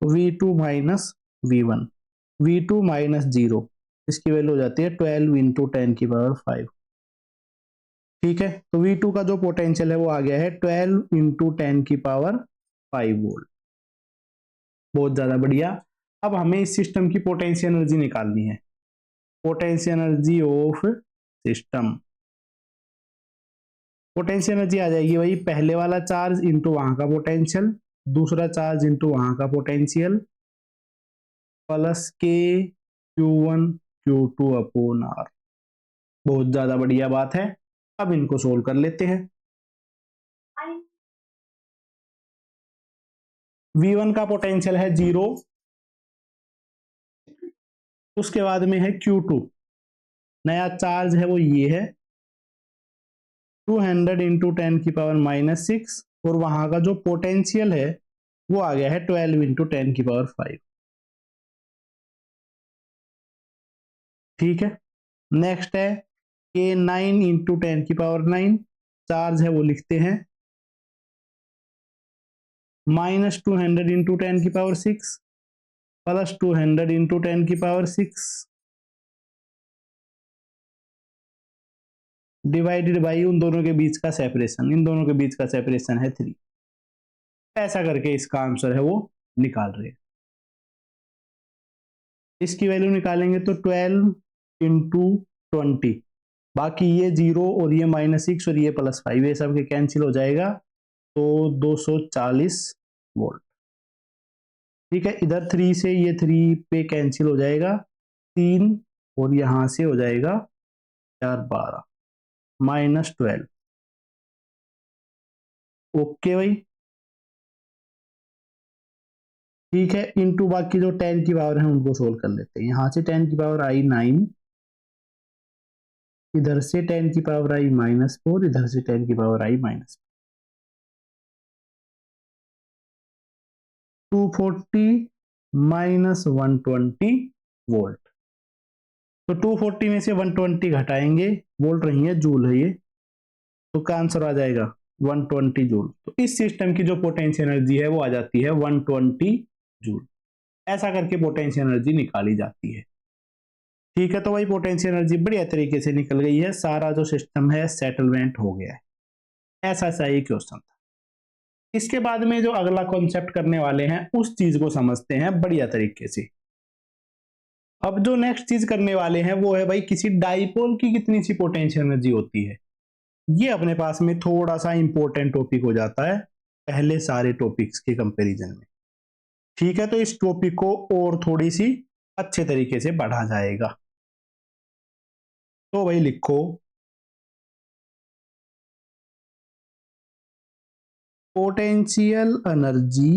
V2 minus V1, V2 minus 0, इसकी वैल्यू हो जाती है 12 इंटू 10 की पावर 5। ठीक है, तो V2 का जो पोटेंशियल है वो आ गया है 12 इंटू 10 की पावर 5 वोल्ट। बहुत ज्यादा बढ़िया। अब हमें इस सिस्टम की पोटेंशियल एनर्जी निकालनी है, potential energy of system. Potential energy आ जाएगी वही पहले वाला चार्ज इंटू वहां का पोटेंशियल, दूसरा चार्ज इंटू वहां का पोटेंशियल, प्लस के Q1 Q2 अपॉन R। बहुत ज्यादा बढ़िया बात है। अब इनको सोल्व कर लेते हैं। V1 का पोटेंशियल है 0, उसके बाद में है Q2, नया चार्ज है वो ये है 200 इंटू 10 की पावर माइनस 6, और वहां का जो पोटेंशियल है वो आ गया है 12 इंटू 10 की पावर 5। ठीक है, नेक्स्ट है के 9 इंटू 10 की पावर 9, चार्ज है वो लिखते हैं माइनस 200 इंटू 10 की पावर 6 प्लस 200 इंटू 10 की पावर 6 डिवाइडेड बाई उन दोनों के बीच का सेपरेशन, इन दोनों के बीच का सेपरेशन है 3। ऐसा करके इसका आंसर है वो निकाल रहे हैं। इसकी वैल्यू निकालेंगे तो 12 इंटू 20, बाकी ये 0 और ये -6 और ये +5, ये सब के कैंसिल हो जाएगा तो 240 वोल्ट। ठीक है, इधर 3 से ये 3 पे कैंसिल हो जाएगा 3, और यहां से हो जाएगा 4 12 -12। ओके भाई, ठीक है, इंटू बाकी जो 10 की पावर है उनको सोल्व कर लेते हैं। यहां से 10 की पावर आई 9, इधर से 10 की पावर आई -4, इधर से 10 की पावर आई -4, 240 -120 वोल्ट। तो 240 में से 120 घटाएंगे, वोल्ट रही है जूल है ये, तो का आंसर आ जाएगा 120 जूल। तो इस सिस्टम की जो पोटेंशियल एनर्जी है वो आ जाती है 120 जूल। ऐसा करके पोटेंशियल एनर्जी निकाली जाती है। ठीक है, तो भाई पोटेंशियल एनर्जी बढ़िया तरीके से निकल गई है, सारा जो सिस्टम है सेटलमेंट हो गया है। ऐसा सही क्वेश्चन था। इसके बाद में जो अगला कॉन्सेप्ट करने वाले हैं उस चीज को समझते हैं बढ़िया तरीके से। अब जो नेक्स्ट चीज करने वाले हैं वो है भाई किसी डाइपोल की कितनी सी पोटेंशियल एनर्जी होती है। ये अपने पास में थोड़ा सा इंपॉर्टेंट टॉपिक हो जाता है पहले सारे टॉपिक्स के कंपैरिजन में। ठीक है, तो इस टॉपिक को और थोड़ी सी अच्छे तरीके से पढ़ा जाएगा। तो भाई लिखो potential energy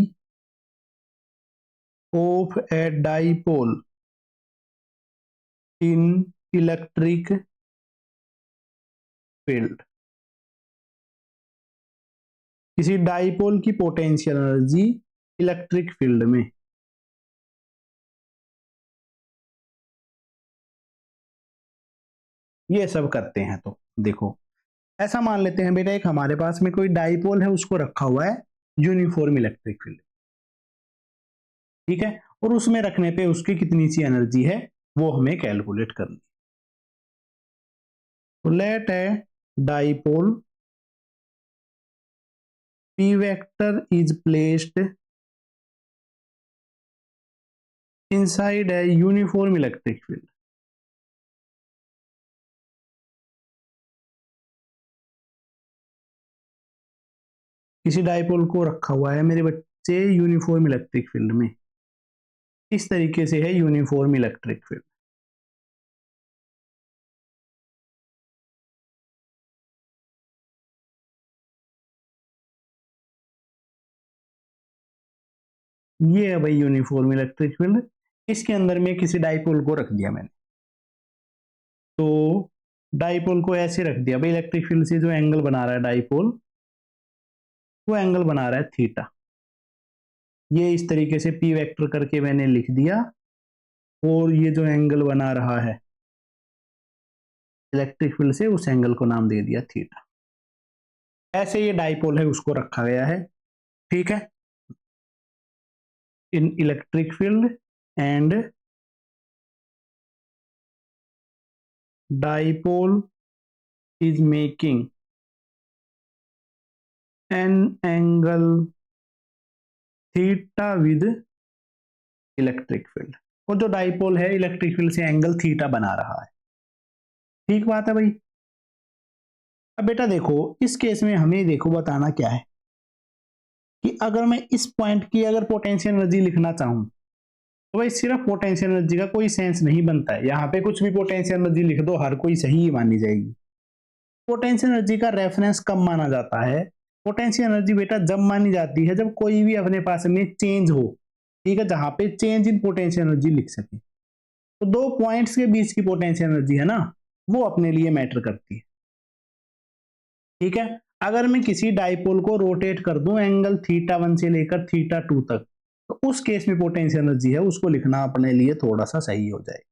of a dipole in electric field. किसी डाइपोल की पोटेंशियल एनर्जी इलेक्ट्रिक फील्ड में। ये सब करते हैं। तो देखो ऐसा मान लेते हैं बेटा, एक हमारे पास में कोई डाइपोल है, उसको रखा हुआ है यूनिफॉर्म इलेक्ट्रिक फील्ड, ठीक है, और उसमें रखने पे उसकी कितनी सी एनर्जी है वो हमें कैलकुलेट करनी। तो let a dipole P vector is placed inside a uniform electric field. किसी डाइपोल को रखा हुआ है मेरे बच्चे यूनिफॉर्म इलेक्ट्रिक फील्ड में। इस तरीके से है यूनिफॉर्म इलेक्ट्रिक फील्ड। ये है भाई यूनिफॉर्म इलेक्ट्रिक फील्ड। इसके अंदर में किसी डाइपोल को रख दिया मैंने, तो डाइपोल को ऐसे रख दिया भाई, इलेक्ट्रिक फील्ड से जो एंगल बना रहा है डाइपोल, वो एंगल बना रहा है थीटा। ये इस तरीके से पी वेक्टर करके मैंने लिख दिया, और ये जो एंगल बना रहा है इलेक्ट्रिक फील्ड से, उस एंगल को नाम दे दिया थीटा। ऐसे ये डाइपोल है उसको रखा गया है, ठीक है, इन electric field and dipole is making an angle theta with electric field. और जो डाइपोल है इलेक्ट्रिक फील्ड से एंगल थीटा बना रहा है। ठीक बात है भाई। अब बेटा देखो इस केस में हमें देखो बताना क्या है कि अगर मैं इस पॉइंट की अगर पोटेंशियल एनर्जी लिखना चाहूं, तो भाई सिर्फ पोटेंशियल एनर्जी का कोई सेंस नहीं बनता है। यहाँ पे कुछ भी पोटेंशियल एनर्जी लिख दो हर कोई सही ही मानी जाएगी। पोटेंशियल एनर्जी का रेफरेंस कब माना जाता है? पोटेंशियल एनर्जी बेटा जब मानी जाती है जब कोई भी अपने पास में चेंज हो, ठीक है, जहां पे चेंज इन पोटेंशियल एनर्जी लिख सके। तो दो पॉइंट्स के बीच की पोटेंशियल एनर्जी है ना, वो अपने लिए मैटर करती है, ठीक है। अगर मैं किसी डाइपोल को रोटेट कर दूं एंगल θ1 से लेकर θ2 तक, तो उस केस में पोटेंशियल एनर्जी है उसको लिखना अपने लिए थोड़ा सा सही हो जाएगा,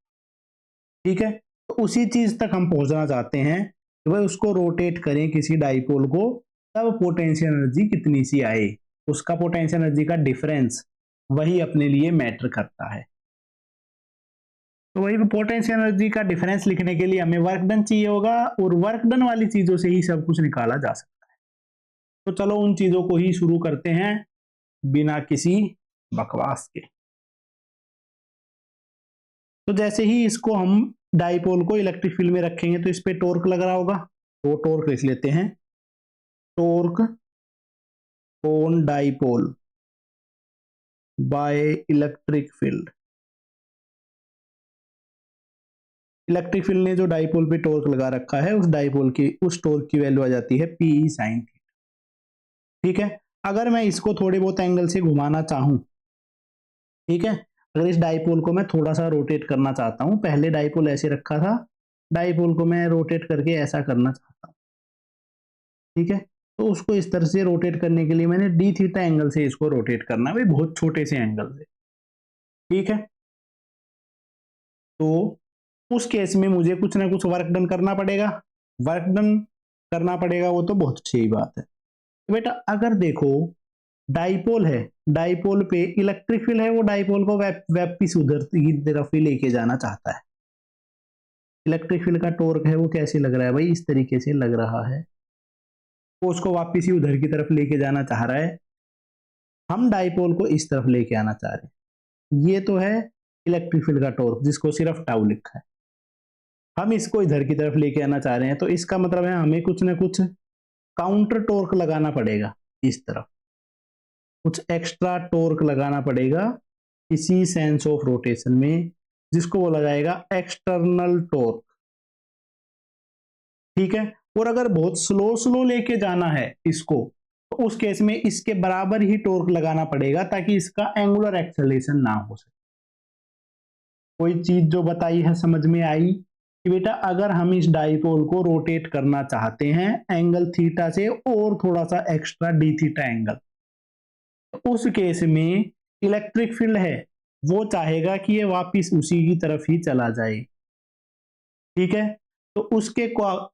ठीक है। तो उसी चीज तक हम पहुंचना चाहते हैं कि भाई उसको रोटेट करें किसी डाइपोल को, तब पोटेंशियल एनर्जी कितनी सी आए, उसका पोटेंशियल एनर्जी का डिफरेंस वही अपने लिए मैटर करता है। तो वही पोटेंशियल एनर्जी का डिफरेंस लिखने के लिए हमें वर्क डन चाहिए होगा, और वर्क डन वाली चीजों से ही सब कुछ निकाला जा सकता है। तो चलो उन चीजों को ही शुरू करते हैं बिना किसी बकवास के। तो जैसे ही इसको हम डाइपोल को इलेक्ट्रिक फील्ड में रखेंगे तो इस पे टॉर्क लग रहा होगा, तो टॉर्क लिख लेते हैं, torque on dipole by electric field. Electric field ने जो डाइपोल पे टॉर्क लगा रखा है उस टॉर्क की वैल्यू आ जाती है पी साइन थीटा, ठीक है। अगर मैं इसको थोड़े बहुत एंगल से घुमाना चाहूं, ठीक है, अगर इस डाइपोल को मैं थोड़ा सा रोटेट करना चाहता हूं, पहले डाइपोल ऐसे रखा था, डाइपोल को मैं रोटेट करके ऐसा करना चाहता हूं, ठीक है, तो उसको इस तरह से रोटेट करने के लिए मैंने डी थीटा एंगल से इसको रोटेट करना है भाई, बहुत छोटे से एंगल से, ठीक है। तो उस केस में मुझे कुछ ना कुछ वर्क डन करना पड़ेगा, वर्क डन करना पड़ेगा, वो तो बहुत सही बात है। तो बेटा अगर देखो डाइपोल है, डाइपोल पे इलेक्ट्रिक फील्ड है, वो डाइपोल को वापिस उधर की तरफ ही लेके जाना चाहता है। इलेक्ट्रिक फील्ड का टॉर्क है वो कैसे लग रहा है भाई, इस तरीके से लग रहा है, वो उसको वापिस ही उधर की तरफ लेके जाना चाह रहा है, हम डाइपोल को इस तरफ लेके आना चाह रहे हैं। ये तो है इलेक्ट्रिक फील्ड का टॉर्क जिसको सिर्फ टाउ लिखा है, हम इसको इधर की तरफ लेके आना चाह रहे हैं, तो इसका मतलब है हमें कुछ ना कुछ काउंटर टॉर्क लगाना पड़ेगा, इस तरफ कुछ एक्स्ट्रा टॉर्क लगाना पड़ेगा इसी सेंस ऑफ रोटेशन में, जिसको बोला जाएगा एक्सटर्नल टॉर्क। ठीक है। और अगर बहुत स्लो स्लो लेके जाना है इसको, तो उस केस में इसके बराबर ही टॉर्क लगाना पड़ेगा ताकि इसका एंगुलर एक्सेलरेशन ना हो सके। कोई चीज जो बताई है समझ में आई कि बेटा अगर हम इस डाइपोल को रोटेट करना चाहते हैं एंगल थीटा से और थोड़ा सा एक्स्ट्रा डी थीटा एंगल, तो उस केस में इलेक्ट्रिक फील्ड है वो चाहेगा कि ये वापिस उसी की तरफ ही चला जाए। ठीक है, तो उसके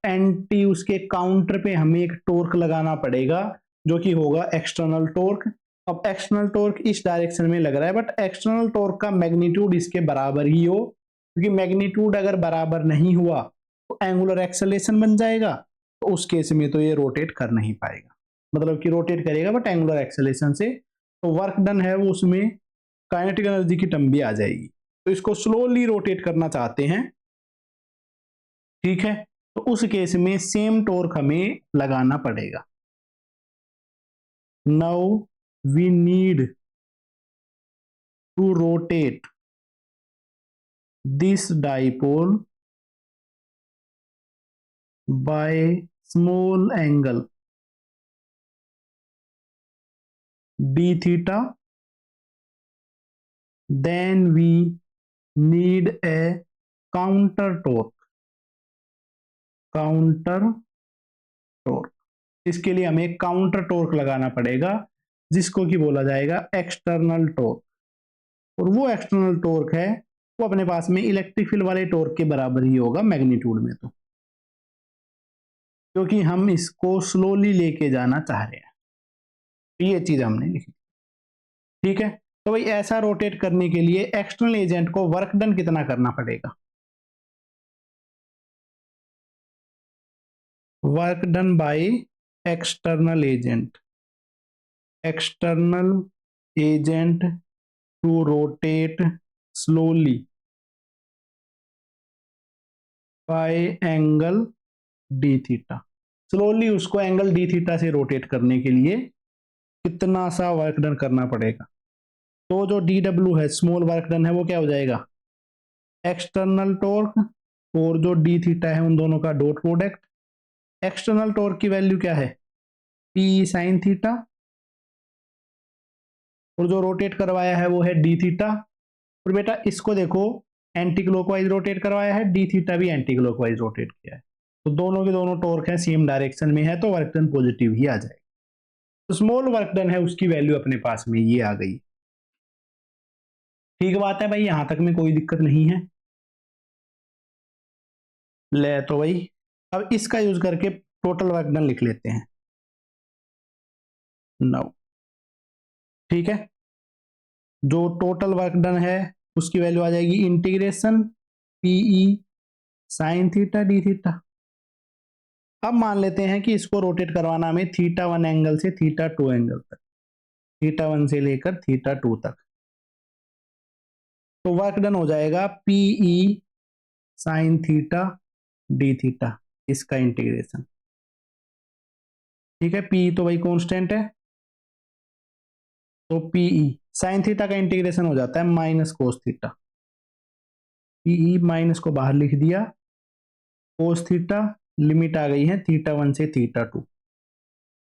एंटी उसके काउंटर पे हमें एक टॉर्क लगाना पड़ेगा जो कि होगा एक्सटर्नल टॉर्क। अब एक्सटर्नल टॉर्क इस डायरेक्शन में लग रहा है, बट एक्सटर्नल टॉर्क का मैग्नीट्यूड इसके बराबर ही हो, क्योंकि मैग्नीट्यूड अगर बराबर नहीं हुआ तो एंगुलर एक्सेलरेशन बन जाएगा, तो उस केस में तो ये रोटेट कर नहीं पाएगा, मतलब कि रोटेट करेगा बट एंगुलर एक्सेलरेशन से, तो वर्क डन है वो उसमें काइनेटिक एनर्जी की टर्म भी आ जाएगी। तो इसको स्लोली रोटेट करना चाहते हैं, ठीक है, तो उस केस में सेम टॉर्क हमें लगाना पड़ेगा। Now we need to rotate this dipole by small angle d theta, then we need a counter torque, इसके लिए हमें काउंटर टॉर्क लगाना पड़ेगा जिसको कि बोला जाएगा एक्सटर्नल टॉर्क, और वो एक्सटर्नल टॉर्क है वो अपने पास में इलेक्ट्रिक फील्ड वाले टॉर्क के बराबर ही होगा मैग्नीट्यूड में, तो क्योंकि हम इसको स्लोली लेके जाना चाह रहे हैं, ये चीज हमने लिखी। ठीक है, तो भाई ऐसा रोटेट करने के लिए एक्सटर्नल एजेंट को वर्क डन कितना करना पड़ेगा? Work done by external agent to rotate slowly by angle d theta. Slowly उसको एंगल डी थीटा से रोटेट करने के लिए कितना सा वर्क डन करना पड़ेगा? तो जो डी डब्ल्यू है स्मॉल वर्क डन है वो क्या हो जाएगा? एक्सटर्नल टॉर्क और जो डी थीटा है उन दोनों का डॉट प्रोडक्ट। एक्सटर्नल टॉर्क की वैल्यू क्या है? पी साइन थीटा, और जो रोटेट करवाया है वो है डी थीटा। और बेटा इसको देखो एंटी क्लॉकवाइज रोटेट करवाया है, डी थीटा भी एंटी क्लॉकवाइज रोटेट किया है, तो दोनों के दोनों टॉर्क है सेम डायरेक्शन में है, तो वर्क डन पॉजिटिव ही आ जाएगा। तो स्मॉल वर्क डन है उसकी वैल्यू अपने पास में ये आ गई। ठीक बात है भाई, यहां तक में कोई दिक्कत नहीं है। ले तो भाई अब इसका यूज करके टोटल वर्क डन लिख लेते हैं। नाउ ठीक है, जो टोटल वर्क डन है उसकी वैल्यू आ जाएगी integration PE sine theta d theta. अब मान लेते हैं कि इसको रोटेट करवाना हमें थीटा 1 एंगल से थीटा 2 एंगल तक, थीटा 1 से लेकर थीटा 2 तक, तो वर्क डन हो जाएगा PE sine theta d theta, इसका इंटीग्रेशन। ठीक है, पी तो भाई कांस्टेंट है, तो पीई साइन थीटा का इंटीग्रेशन हो जाता है minus cos theta, PE minus को बाहर लिख दिया, कोस थीटा लिमिट आ गई है थीटा 1 से थीटा 2,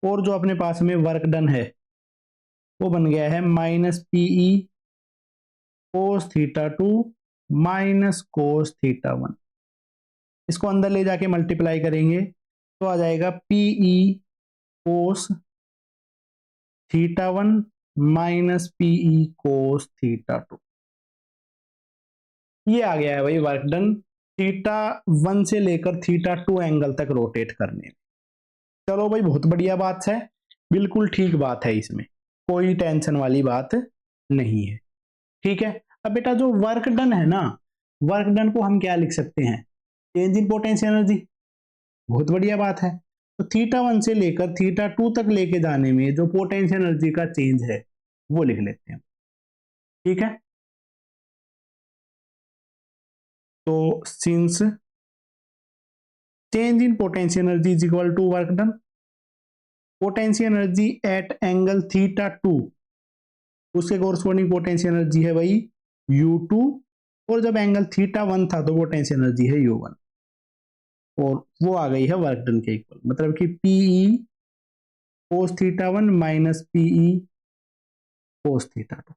और जो अपने पास में वर्क डन है वो बन गया है minus PE cos theta 2 minus cos theta 1। इसको अंदर ले जाके मल्टीप्लाई करेंगे तो आ जाएगा PE cos theta 1 minus PE cos theta 2। ये आ गया है भाई वर्क डन थीटा 1 से लेकर थीटा 2 एंगल तक रोटेट करने में। चलो भाई बहुत बढ़िया बात है, बिल्कुल ठीक बात है, इसमें कोई टेंशन वाली बात नहीं है। ठीक है, अब बेटा जो वर्क डन है ना, वर्क डन को हम क्या लिख सकते हैं? Change in potential energy. बहुत बढ़िया बात है, तो थीटा 1 से लेकर थीटा 2 तक लेके जाने में जो पोटेंशियल एनर्जी का चेंज है वो लिख लेते हैं। ठीक है, तो since change in potential energy is equal to work done, potential energy at angle theta 2 उसके कोरस्पॉन्डिंग पोटेंशियल एनर्जी है वही U2, और जब एंगल थीटा 1 था तो पोटेंशियल एनर्जी है U1। और वो आ गई है वर्क डन के इक्वल, मतलब कि PE cos theta 1 minus PE cos theta 2।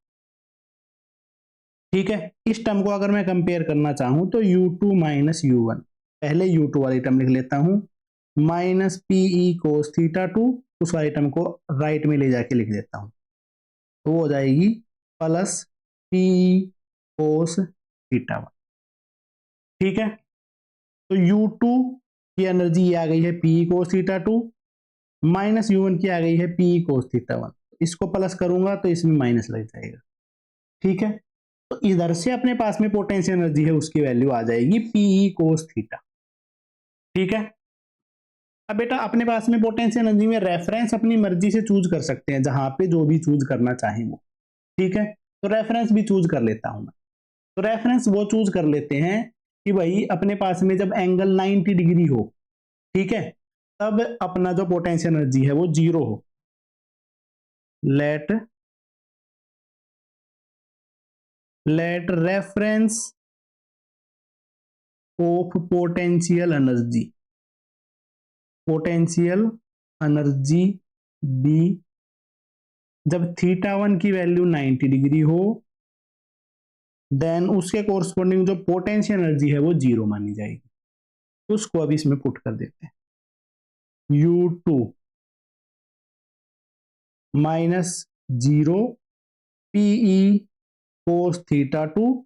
ठीक है, इस टर्म को अगर मैं कंपेयर करना चाहूं तो U2 माइनस U1, पहले U2 वाली टर्म लिख लेता हूं, माइनस पीई कोस थीटा 2, उस वाली टर्म को राइट में ले जाके लिख देता हूं, तो वो हो जाएगी प्लस पीई कोस थीटा 1। ठीक है, तो U2 की एनर्जी ये आ गई है PE cos theta 2 minus U1 की आ गई है पीई कोस थीटा 1, इसको प्लस करूंगा तो इसमें माइनस लग जाएगा। ठीक है, तो इधर से अपने पास में पोटेंशियल एनर्जी है उसकी वैल्यू आ जाएगी पीई कोस थीटा। ठीक है, अब बेटा अपने पास में पोटेंशियल एनर्जी में रेफरेंस अपनी मर्जी से चूज कर सकते हैं, जहां पे जो भी चूज करना चाहें वो। ठीक है, तो रेफरेंस भी चूज कर लेता हूं मैं। तो रेफरेंस वो चूज कर लेते हैं कि भाई अपने पास में जब एंगल 90 डिग्री हो, ठीक है, तब अपना जो पोटेंशियल एनर्जी है वो 0 हो। Let reference of potential energy be जब थीटा 1 की वैल्यू 90 डिग्री हो, देन उसके कोरस्पॉन्डिंग जो पोटेंशियल एनर्जी है वो 0 मानी जाएगी। उसको अभी इसमें पुट कर देते हैं, U2 minus 0 PE cos theta 2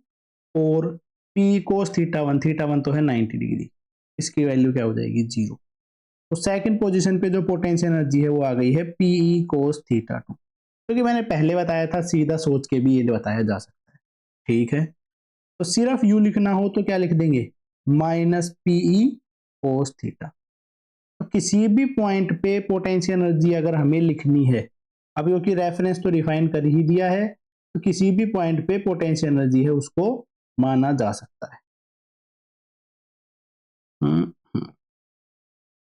और पी कोस थीटा 1 तो है 90 डिग्री, इसकी वैल्यू क्या हो जाएगी 0। तो सेकंड पोजीशन पे जो पोटेंशियल एनर्जी है वो आ गई है पीई कोस थीटा 2, क्योंकि मैंने पहले बताया था, सीधा सोच के भी ये बताया जा सकता है। ठीक है, तो सिर्फ यू लिखना हो तो क्या लिख देंगे, माइनस पीई कोस थीटा। तो किसी भी पॉइंट पे पोटेंशियल एनर्जी अगर हमें लिखनी है, अब क्योंकि रेफरेंस तो डिफाइन कर ही दिया है, तो किसी भी पॉइंट पे पोटेंशियल एनर्जी है उसको माना जा सकता है।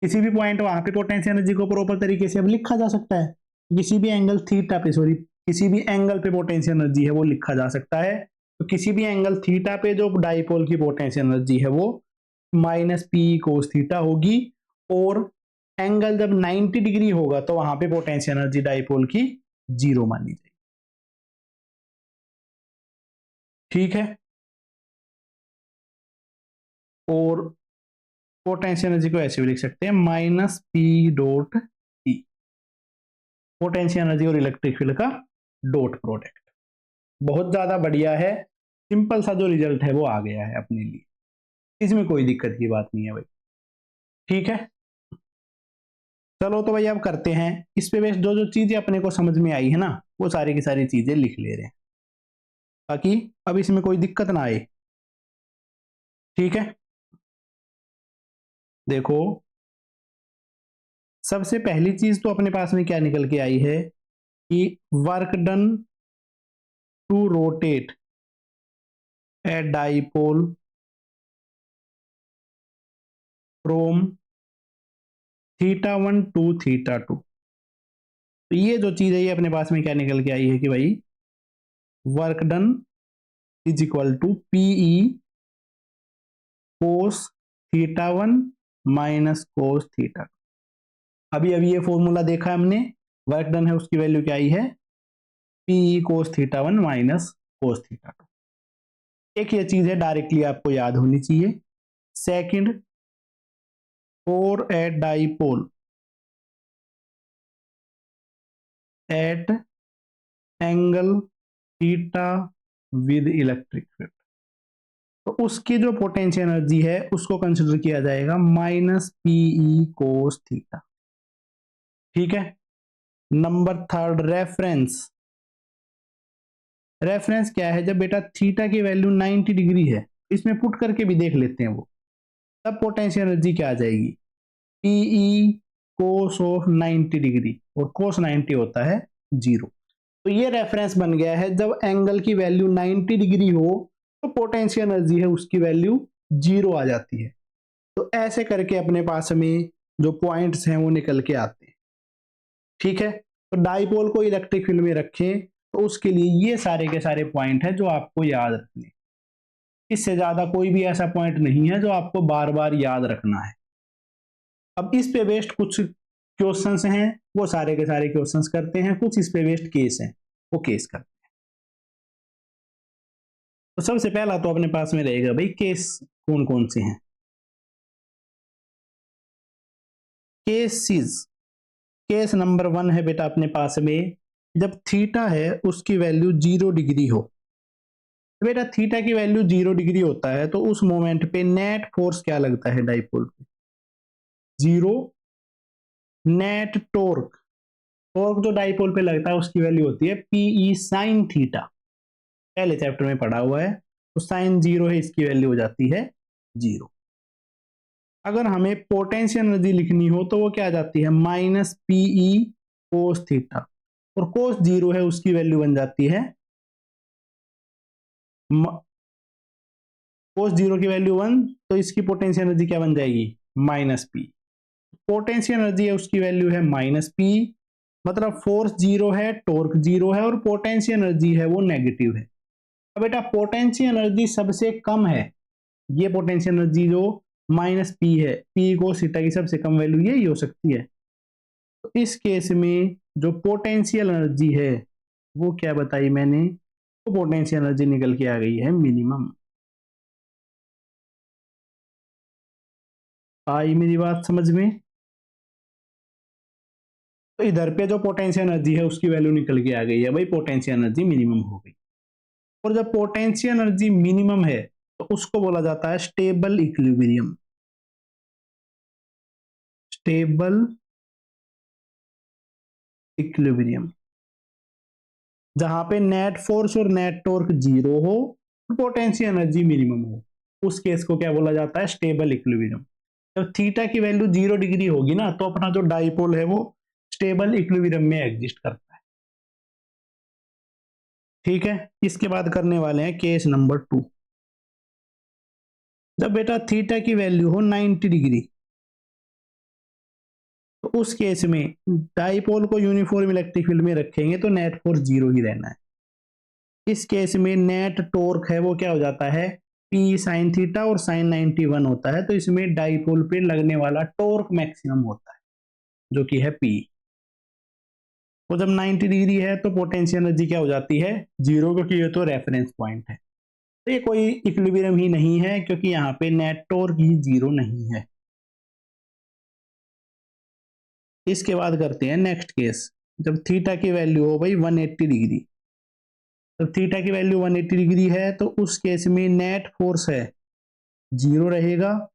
किसी भी पॉइंट वहां पे पोटेंशियल एनर्जी को प्रॉपर तरीके से अब लिखा जा सकता है, किसी भी एंगल थीटा पे, सॉरी किसी भी एंगल पे पोटेंशियल एनर्जी है वो लिखा जा सकता है। तो किसी भी एंगल थीटा पे जो डाइपोल की पोटेंशियल एनर्जी है वो माइनस पी कोस थीटा होगी, और एंगल जब 90 डिग्री होगा तो वहां पे पोटेंशियल एनर्जी डाइपोल की 0 मानी जाएगी। ठीक है, और पोटेंशियल एनर्जी को ऐसे भी लिख सकते हैं, minus P dot E, potential energy और इलेक्ट्रिक फील्ड का डॉट प्रोडक्ट। बहुत ज्यादा बढ़िया है, सिंपल सा जो रिजल्ट है वो आ गया है अपने लिए, इसमें कोई दिक्कत की बात नहीं है भाई। ठीक है, चलो तो भाई अब करते हैं इस पे बेस्ड जो जो चीजें अपने को समझ में आई है ना, वो सारी की सारी चीजें लिख ले रहे हैं, ताकि अब इसमें कोई दिक्कत ना आए। ठीक है, देखो सबसे पहली चीज तो अपने पास में क्या निकल के आई है कि work done to rotate a dipole from theta 1 to theta 2। तो ये जो चीज है ये अपने पास में क्या निकल के आई है कि भाई work done is equal to PE cos theta 1 minus cos theta 2। अभी अभी ये फॉर्मूला देखा हमने, वर्क डन है उसकी वैल्यू क्या आई है, PE cos theta 1 minus cos theta 2। एक ये चीज है डायरेक्टली आपको याद होनी चाहिए। Second, for at dipole at angle theta with electric field, तो उसकी जो पोटेंशियल एनर्जी है उसको कंसिडर किया जाएगा माइनस पीई कोस थीटा। ठीक है, नंबर थर्ड, रेफरेंस क्या है, जब बेटा थीटा की वैल्यू 90 डिग्री है, इसमें पुट करके भी देख लेते हैं वो, तब पोटेंशियल एनर्जी क्या आ जाएगी, पीई कोस ऑफ 90 डिग्री, और कोस 90 होता है 0। तो ये रेफरेंस बन गया है, जब एंगल की वैल्यू 90 डिग्री हो तो पोटेंशियल एनर्जी है उसकी वैल्यू 0 आ जाती है। तो ऐसे करके अपने पास में जो पॉइंट्स हैं वो निकल के आते हैं। ठीक है, तो डाइपोल को इलेक्ट्रिक फील्ड में रखें तो उसके लिए ये सारे के सारे पॉइंट हैं जो आपको याद रखने, इससे ज्यादा कोई भी ऐसा पॉइंट नहीं है जो आपको बार बार याद रखना है। अब इस पे बेस्ड कुछ क्वेश्चंस हैं, वो सारे के सारे क्वेश्चंस करते हैं, कुछ इस पे बेस्ड केस हैं, वो केस करते हैं। तो सबसे पहला तो अपने पास में रहेगा भाई केस कौन कौन से हैं। केसेस, केस नंबर 1 है बेटा अपने पास में, जब थीटा है उसकी वैल्यू 0 डिग्री हो। बेटा थीटा की वैल्यू 0 डिग्री होता है तो उस मोमेंट पे नेट फोर्स क्या लगता है डाइपोल पे? 0। नेट टॉर्क, टॉर्क जो डाइपोल पे लगता है उसकी वैल्यू होती है पीई साइन थीटा, पहले चैप्टर में पढ़ा हुआ है। तो साइन 0 है, इसकी वैल्यू हो जाती है 0। अगर हमें पोटेंशियल एनर्जी लिखनी हो तो वो क्या आ जाती है माइनस पीई कोस थीटा, और कोस 0 है उसकी वैल्यू बन जाती है कोस 0 की वैल्यू 1, तो इसकी पोटेंशियल एनर्जी क्या बन जाएगी माइनस पी। पोटेंशियल एनर्जी है उसकी वैल्यू है माइनस पी, मतलब फोर्स 0 है, टॉर्क 0 है, और पोटेंशियल एनर्जी है वो नेगेटिव है। अब बेटा पोटेंशियल एनर्जी सबसे कम है, ये पोटेंशियल एनर्जी जो माइनस पी है, पी को सीटा की सबसे कम वैल्यू यही हो सकती है। तो इस केस में जो पोटेंशियल एनर्जी है वो क्या बताई मैंने, तो पोटेंशियल एनर्जी निकल के आ गई है मिनिमम। आई मेरी बात समझ में? तो इधर पे जो पोटेंशियल एनर्जी है उसकी वैल्यू निकल के आ गई है भाई, पोटेंशियल एनर्जी मिनिमम हो गई। और जब पोटेंशियल एनर्जी मिनिमम है तो उसको बोला जाता है स्टेबल इक्विलिब्रियम। स्टेबल इक्विलिब्रियम, जहां पे नेट फोर्स और नेट टॉर्क 0 हो, पोटेंशियल एनर्जी मिनिमम हो, उस केस को क्या बोला जाता है स्टेबल इक्विलिब्रियम। जब थीटा की वैल्यू 0 डिग्री होगी ना तो अपना जो डाइपोल है वो स्टेबल इक्विलिब्रियम में एग्जिस्ट करता है। ठीक है, इसके बाद करने वाले हैं केस नंबर 2। जब बेटा थीटा की वैल्यू हो 90 डिग्री, तो उस केस में डाइपोल को यूनिफॉर्म इलेक्ट्रिक फील्ड में रखेंगे तो नेट फोर्स 0 ही रहना है। इस केस में नेट टॉर्क है वो क्या हो जाता है पी साइन थीटा, और साइन 91 होता है, तो इसमें डाइपोल पे लगने वाला टॉर्क मैक्सिमम होता है जो कि है पी। तो जब 90 डिग्री है तो पोटेंशियल एनर्जी क्या हो जाती है 0, क्योंकि ये तो रेफरेंस पॉइंट है। तो ये कोई इक्विलिब्रियम ही नहीं है क्योंकि यहाँ पे नेट टॉर्क ही 0 नहीं है। इसके बाद करते हैं नेक्स्ट केस, जब थीटा की वैल्यू हो भाई 180 डिग्री। तो थीटा की वैल्यू 180 डिग्री है तो उस केस में नेट फोर्स है 0 रहेगा,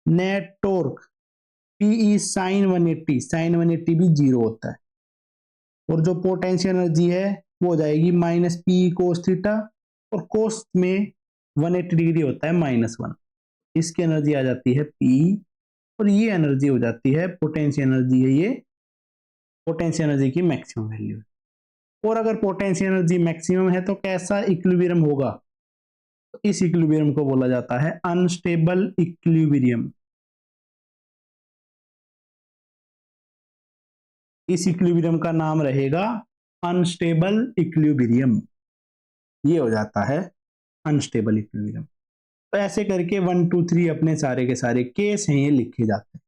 net torque PE sine 180, sine 180 भी 0 होता है, और जो पोटेंशियल एनर्जी है वो हो जाएगी माइनस पी कोस थीटा, और कोस में 180 डिग्री होता है -1, इसकी एनर्जी आ जाती है पी, और ये एनर्जी हो जाती है पोटेंशियल एनर्जी है, ये पोटेंशियल एनर्जी की मैक्सिमम वैल्यू है। और अगर पोटेंशियल एनर्जी मैक्सिमम है तो कैसा इक्विलिब्रियम होगा, तो इस इक्विलिब्रियम को बोला जाता है अनस्टेबल इक्विलिब्रियम। इस इक्विलिब्रियम का नाम रहेगा अनस्टेबल इक्विलिब्रियम, ये हो जाता है अनस्टेबल इक्विलिब्रियम। तो ऐसे करके 1 2 3 अपने सारे के सारे केस हैं ये लिखे जाते हैं।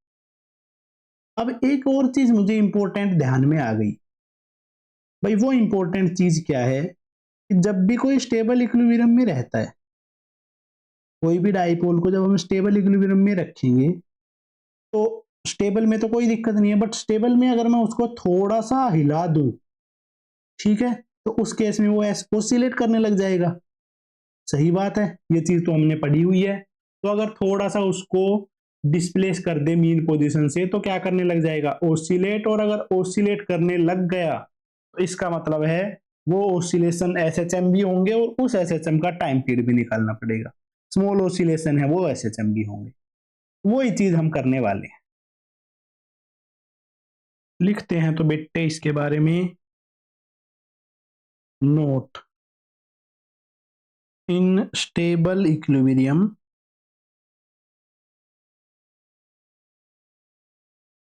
अब एक और चीज मुझे इंपॉर्टेंट ध्यान में आ गई भाई, वो इंपॉर्टेंट चीज क्या है कि जब भी कोई स्टेबल इक्विलिब्रियम में रहता है, कोई भी डाइपोल को जब हम स्टेबल इक्विलिब्रियम में रखेंगे तो स्टेबल में तो कोई दिक्कत नहीं है, बट स्टेबल में अगर मैं उसको थोड़ा सा हिला दूं, ठीक है, तो उस केस में वो ऑसिलेट करने लग जाएगा। सही बात है, ये चीज तो हमने पढ़ी हुई है। तो अगर थोड़ा सा उसको डिस्प्लेस कर दे मीन पोजीशन से तो क्या करने लग जाएगा ऑसिलेट, और अगर ऑसिलेट करने लग गया तो इसका मतलब है वो ऑसिलेशन एसएचएम भी होंगे, और उस एसएचएम का टाइम पीरियड भी निकालना पड़ेगा। स्मॉल ऑसिलेशन है वो एसएचएम भी होंगे, वही चीज हम करने वाले हैं। लिखते हैं तो बेटे इसके बारे में note, in stable equilibrium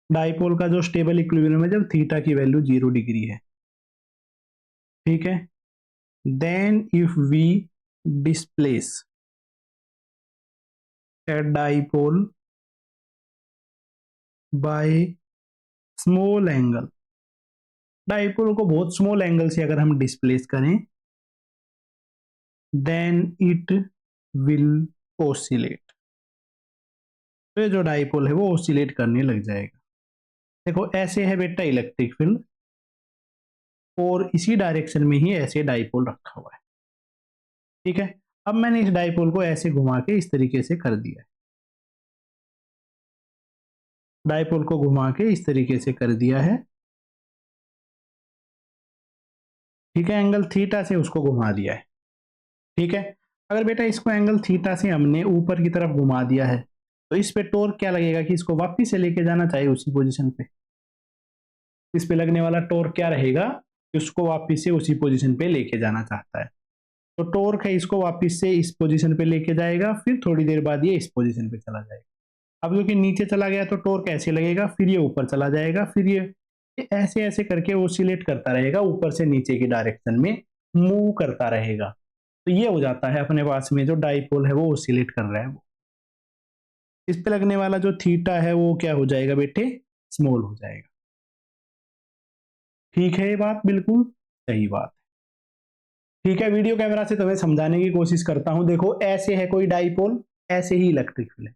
dipole का जो स्टेबल इक्विलिब्रियम है जब थीटा की वैल्यू 0 डिग्री है, ठीक है, then if we displace a dipole by small angle. Dipole को बहुत स्मॉल एंगल से अगर हम डिस्प्लेस करें देन इट विल ओसिलेट, तो ये जो डाइपोल है वो ओसिलेट करने लग जाएगा। देखो ऐसे है बेटा इलेक्ट्रिक फील्ड, और इसी डायरेक्शन में ही ऐसे डाइपोल रखा हुआ है। ठीक है, अब मैंने इस डाइपोल को ऐसे घुमा के इस तरीके से कर दिया है, डाइपोल को घुमा के इस तरीके से कर दिया है। ठीक है, एंगल थीटा से उसको घुमा दिया है। ठीक है, अगर बेटा इसको एंगल थीटा से हमने ऊपर की तरफ घुमा दिया है तो इस पे टॉर्क क्या लगेगा कि इसको वापस से लेके जाना चाहिए उसी पोजीशन पे। इस पे लगने वाला टॉर्क क्या रहेगा कि उसको वापस से उसी पोजीशन पे लेके जाना चाहता है, तो टॉर्क है इसको वापस से इस पोजीशन पे लेके जाएगा, फिर थोड़ी देर बाद ये इस पोजीशन पे चला जाएगा। अब क्योंकि नीचे चला गया तो टॉर्क ऐसे लगेगा, फिर ये ऊपर चला जाएगा, फिर ये ऐसे ऐसे करके ओसिलेट करता रहेगा, ऊपर से नीचे की डायरेक्शन में मूव करता रहेगा। तो ये हो जाता है अपने पास में जो डाइपोल है वो ओसिलेट कर रहा है वो। इस पे लगने वाला जो थीटा है वो क्या हो जाएगा बेटे, स्मॉल हो जाएगा। ठीक है, ये बात बिल्कुल सही बात है। ठीक है, वीडियो कैमरा से तुम्हें समझाने की कोशिश करता हूं। देखो ऐसे है कोई डाइपोल, ऐसे ही इलेक्ट्रिक फील्ड है।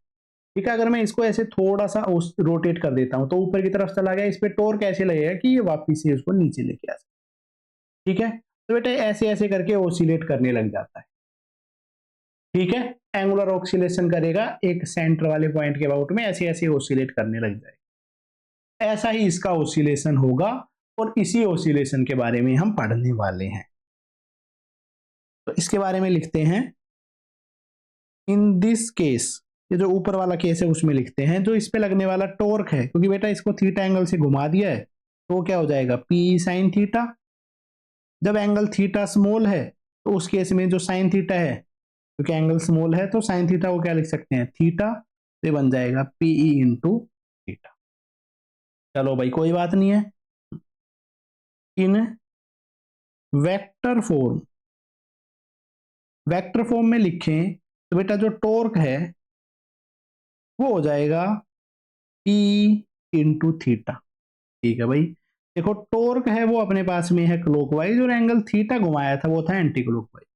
ठीक है, अगर मैं इसको ऐसे थोड़ा सा रोटेट कर देता हूं तो ऊपर की तरफ चला गया, इस पे टॉर्क ऐसे लगेगा कि ये वापिस से उसको नीचे लेके आ जाए। ठीक है, तो बेटा ऐसे ऐसे करके ओसिलेट करने लग जाता है। ठीक है, एंगुलर ऑक्सीलेशन करेगा एक सेंटर वाले पॉइंट के अबाउट में, ऐसे ऐसे ओसिलेट करने लग जाएगा। ऐसा ही इसका ओसिलेशन होगा, और इसी ओसिलेशन के बारे में हम पढ़ने वाले हैं। तो इसके बारे में लिखते हैं इन दिस केस, ये जो ऊपर वाला केस है उसमें लिखते हैं जो इस पे लगने वाला टॉर्क है, क्योंकि बेटा इसको थीटा एंगल से घुमा दिया है तो क्या हो जाएगा पी साइन थीटा। जब एंगल थीटा स्मॉल है तो उस केस में जो साइन थीटा है, क्योंकि एंगल स्मॉल है तो साइन थीटा को क्या लिख सकते हैं थीटा, तो बन जाएगा पीई इंटू थीटा। चलो भाई कोई बात नहीं है। इन वेक्टर फॉर्म, वेक्टर फॉर्म में लिखें तो बेटा जो टॉर्क है वो हो जाएगा ई इंटू थीटा। ठीक है भाई, देखो टॉर्क है वो अपने पास में है क्लॉकवाइज, और एंगल थीटा घुमाया था वो था एंटी क्लॉकवाइज।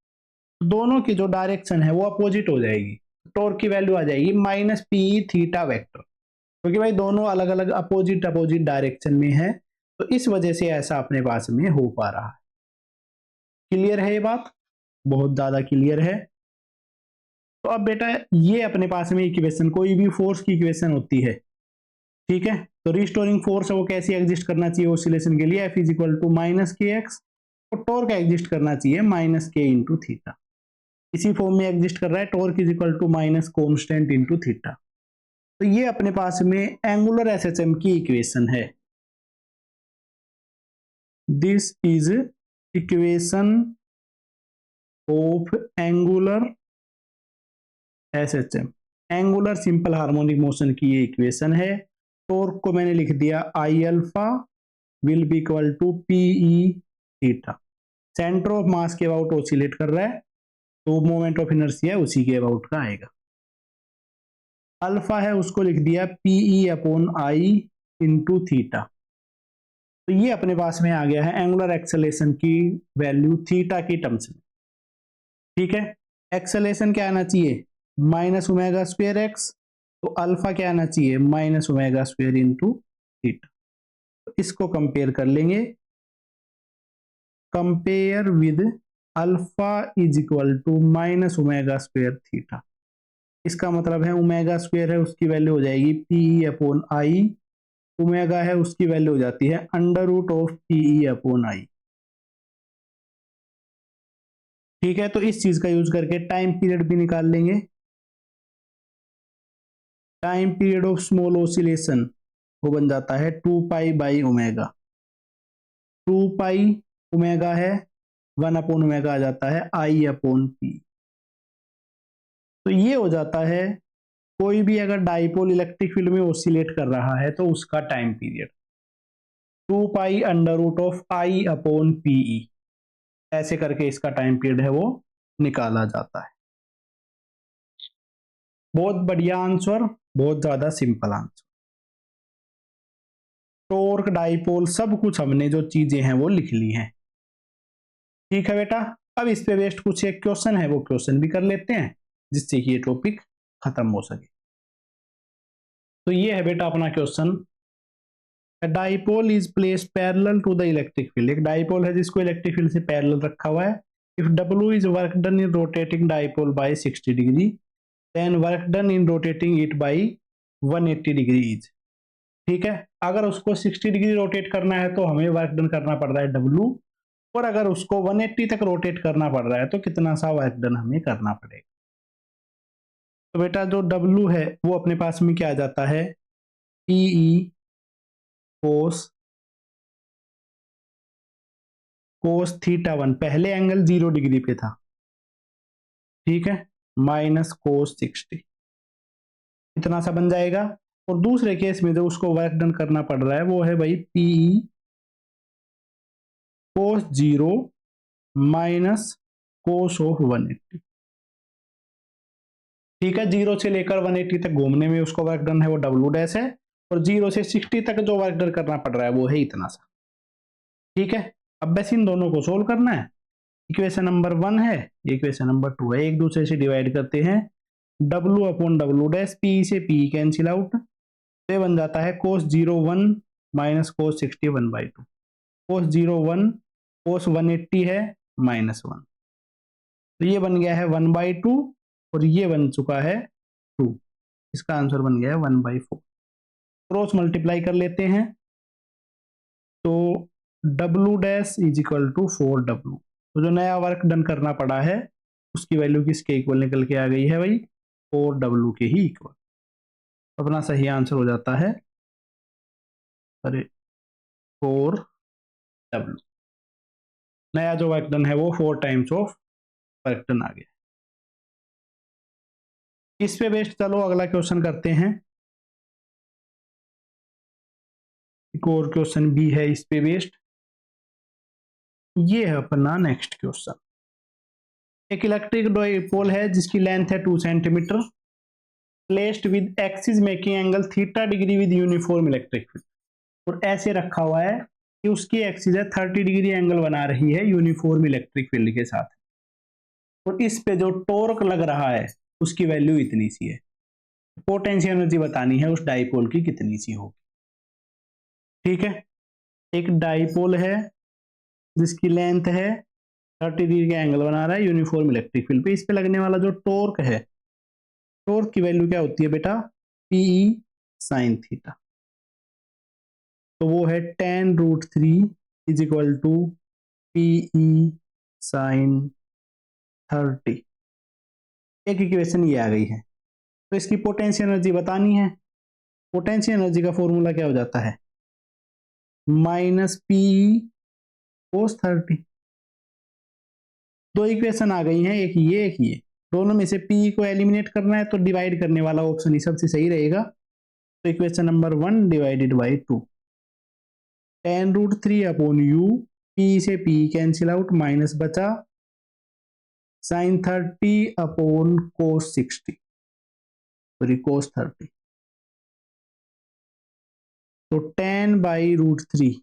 दोनों की जो डायरेक्शन है वो अपोजिट हो जाएगी, टॉर्क की वैल्यू आ जाएगी माइनस पी थीटा वेक्टर, क्योंकि भाई दोनों अलग अलग अपोजिट अपोजिट डायरेक्शन में है, तो इस वजह से ऐसा अपने पास में हो पा रहा है। क्लियर है ये बात, बहुत ज्यादा क्लियर है। तो अब बेटा ये अपने पास में इक्वेशन, कोई भी फोर्स की इक्वेशन होती है, ठीक है, तो रिस्टोरिंग फोर्स है वो कैसे एग्जिस्ट करना चाहिए ऑसिलेशन के लिए, F is equal to minus k x, और टॉर्क एग्जिस्ट करना चाहिए माइनस के इंटू थीटा। इसी फॉर्म में एग्जिस्ट कर रहा है, torque is equal to minus constant into theta. तो ये अपने पास में एंगुलर एसएचएम की इक्वेशन है। This is equation of angular SHM, angular simple harmonic motion की ये इक्वेशन है। टॉर्क को मैंने लिख दिया I alpha will be equal to PE theta. Centre of mass के अबाउट ऑसिलेट कर रहा है तो मोमेंट ऑफ इनर्शिया उसी के अबाउट का आएगा। अल्फा है उसको लिख दिया PE upon I into theta. तो ये अपने पास में आ गया है एंगुलर एक्सेलेरेशन की वैल्यू थीटा की टर्म्स में। ठीक है, एक्सेलेरेशन क्या आना चाहिए माइनस ओमेगा स्क्वायर एक्स, तो अल्फा क्या आना चाहिए minus omega square into theta. तो इसको कंपेयर कर लेंगे, compare with alpha is equal to minus omega square theta. इसका मतलब है ओमेगा स्क्वायर है उसकी वैल्यू हो जाएगी पीई अपॉन आई, ओमेगा है उसकी वैल्यू हो जाती है under root of PE upon I. ठीक है, तो इस चीज का यूज करके टाइम पीरियड भी निकाल लेंगे। Time period of small oscillation वो बन जाता है 2 pi by omega. 2 pi omega है, 1 अपॉन ओमेगा आ जाता है आई अपॉन पी। तो ये हो जाता है कोई भी अगर डाइपोल इलेक्ट्रिक फील्ड में ऑसिलेट कर रहा है तो उसका time period 2 pi under root of I upon PE, ऐसे करके इसका टाइम पीरियड है वो निकाला जाता है। बहुत बढ़िया आंसर, बहुत ज्यादा सिंपल आंसर। टॉर्क, डाइपोल, सब कुछ हमने जो चीजें हैं वो लिख ली हैं। ठीक है बेटा, अब इस पे बेस्ड कुछ एक क्वेश्चन है वो क्वेश्चन भी कर लेते हैं जिससे कि ये टॉपिक खत्म हो सके। तो ये है बेटा अपना question, dipole is placed parallel to the electric field. एक डाइपोल है जिसको इलेक्ट्रिक फील्ड से पैरेलल रखा हुआ है। If W is work done in rotating dipole by 60 degree then work done in rotating it by 180 degrees. ठीक है, अगर उसको 60 डिग्री रोटेट करना है तो हमें वर्क डन करना पड़ रहा है W, और अगर उसको 180 तक रोटेट करना पड़ रहा है तो कितना सा वर्क डन हमें करना पड़ेगा। तो बेटा जो W है वो अपने पास में क्या आ जाता है, PE कोस θ1, पहले एंगल 0 डिग्री पे था, ठीक है, माइनस कोस 60, इतना सा बन जाएगा। और दूसरे केस में जो उसको वर्क डन करना पड़ रहा है वो है भाई PE cos 0 minus cos of 180। ठीक है, 0 से लेकर 180 तक घूमने में उसको वर्क डन है वो W डैश है, और 0 से 60 तक जो वर्क डन करना पड़ रहा है वो है इतना सा। ठीक है, अब बस इन दोनों को सोल्व करना है। इक्वेशन नंबर 1 है, इक्वेशन नंबर 2 है, एक दूसरे से डिवाइड करते हैं। W upon W dash, P से P कैंसिल आउट, तो बन जाता है कोस 0 1 माइनस कोस 60 1/2। कोस 0 1 कोस 180 है -1, तो ये बन गया है 1/2 और ये बन चुका है 2। इसका आंसर बन गया है 1/4। क्रॉस मल्टीप्लाई कर लेते हैं, तो W dash is equal to 4W। तो जो नया वर्क डन करना पड़ा है उसकी वैल्यू किसके इक्वल निकल के आ गई है भाई, 4W के ही इक्वल। अपना सही आंसर हो जाता है, अरे 4W। नया जो वर्क डन है वो 4 टाइम्स ऑफ वर्क डन आ गया। इस पे बेस्ड चलो अगला क्वेश्चन करते हैं। एक और क्वेश्चन भी है इस पे बेस्ड, ये है अपना नेक्स्ट क्वेश्चन। एक इलेक्ट्रिक डाइपोल है जिसकी लेंथ है 2 centimetre, placed with axis making angle theta degree with uniform electric field. और ऐसे रखा हुआ है कि उसकी एक्सिस है 30 डिग्री एंगल बना रही है यूनिफॉर्म इलेक्ट्रिक फील्ड के साथ, और इस पे जो टॉर्क लग रहा है उसकी वैल्यू इतनी सी है। पोटेंशियल एनर्जी बतानी है उस डाइपोल की कितनी सी होगी। ठीक है, एक डाइपोल है जिसकी लेंथ है 30 डिग्री का एंगल बना रहा है यूनिफॉर्म इलेक्ट्रिक फील्ड पे। इस पे लगने वाला जो टॉर्क है, टॉर्क की वैल्यू क्या होती है बेटा, PE साइन थीटा। तो वो है tan√3 is equal to PE sine 30। एक इक्वेशन ये आ गई है। तो इसकी पोटेंशियल एनर्जी बतानी है। पोटेंशियल एनर्जी का फॉर्मूला क्या हो जाता है, -PE cos 30। दो इक्वेशन आ गई हैं, एक ये एक ये। दोनों में से PE को एलिमिनेट करना है तो डिवाइड करने वाला ऑप्शन ही सबसे सही रहेगा। तो equation number 1 divided by 2, tan√3 upon u, P से P कैंसिल आउट, माइनस बचा sin 30 upon cos 60, sorry cos 30। तो tan/√3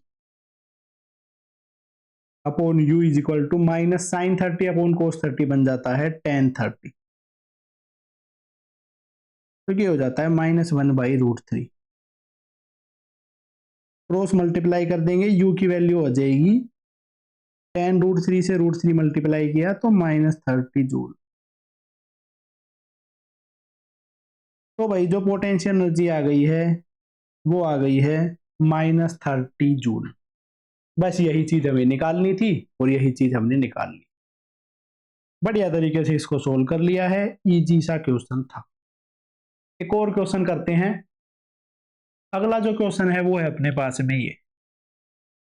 upon u is equal to minus sin 30 upon cos 30 बन जाता है tan 30। तो ये हो जाता है -1/√3। क्रॉस मल्टीप्लाई कर देंगे, u की वैल्यू हो जाएगी tan√3 से √3 मल्टीप्लाई किया तो -30 जूल। तो भाई जो पोटेंशियल एनर्जी आ गई है वो आ गई है -30 जूल। बस यही चीज हमें निकालनी थी और यही चीज हमने निकाल ली। बढ़िया तरीके से इसको सोल्व कर लिया है, इजी सा क्वेश्चन था। एक और क्वेश्चन करते हैं। अगला जो क्वेश्चन है वो है अपने पास में ये,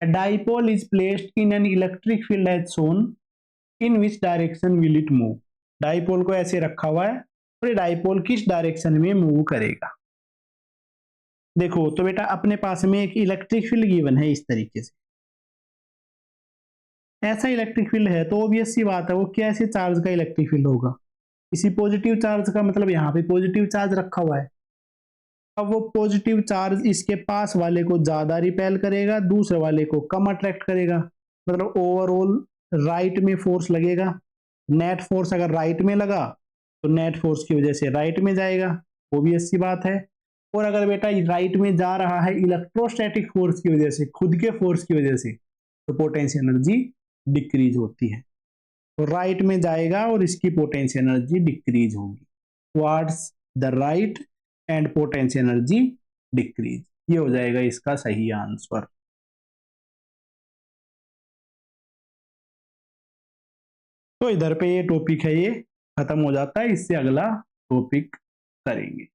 dipole is placed in an electric field as shown, in which direction will it move. Dipole को ऐसे रखा हुआ है और ये डाइपोल किस डायरेक्शन में मूव करेगा। देखो तो बेटा अपने पास में एक इलेक्ट्रिक फील्ड गिवन है इस तरीके से। ऐसा इलेक्ट्रिक फील्ड है तो ऑब्वियस सी बात है वो कैसे चार्ज का इलेक्ट्रिक फील्ड होगा, किसी पॉजिटिव चार्ज का, मतलब यहाँ पे पॉजिटिव चार्ज रखा हुआ है। अब वो पॉजिटिव चार्ज इसके पास वाले को ज्यादा रिपेल करेगा, दूसरे वाले को कम अट्रैक्ट करेगा, मतलब ओवरऑल राइट में फोर्स लगेगा। नेट फोर्स अगर राइट में लगा तो नेट फोर्स की वजह से राइट में जाएगा, ऑब्वियस सी बात है। और अगर बेटा राइट में जा रहा है इलेक्ट्रोस्टैटिक फोर्स की वजह से, खुद के फोर्स की वजह से, तो पोटेंशियल एनर्जी डिक्रीज होती है। तो राइट में जाएगा और इसकी पोटेंशियल एनर्जी डिक्रीज होगी, towards the right and potential energy decrease. ये हो जाएगा इसका सही आंसर। तो इधर पे ये टॉपिक है, ये खत्म हो जाता है, इससे अगला टॉपिक करेंगे।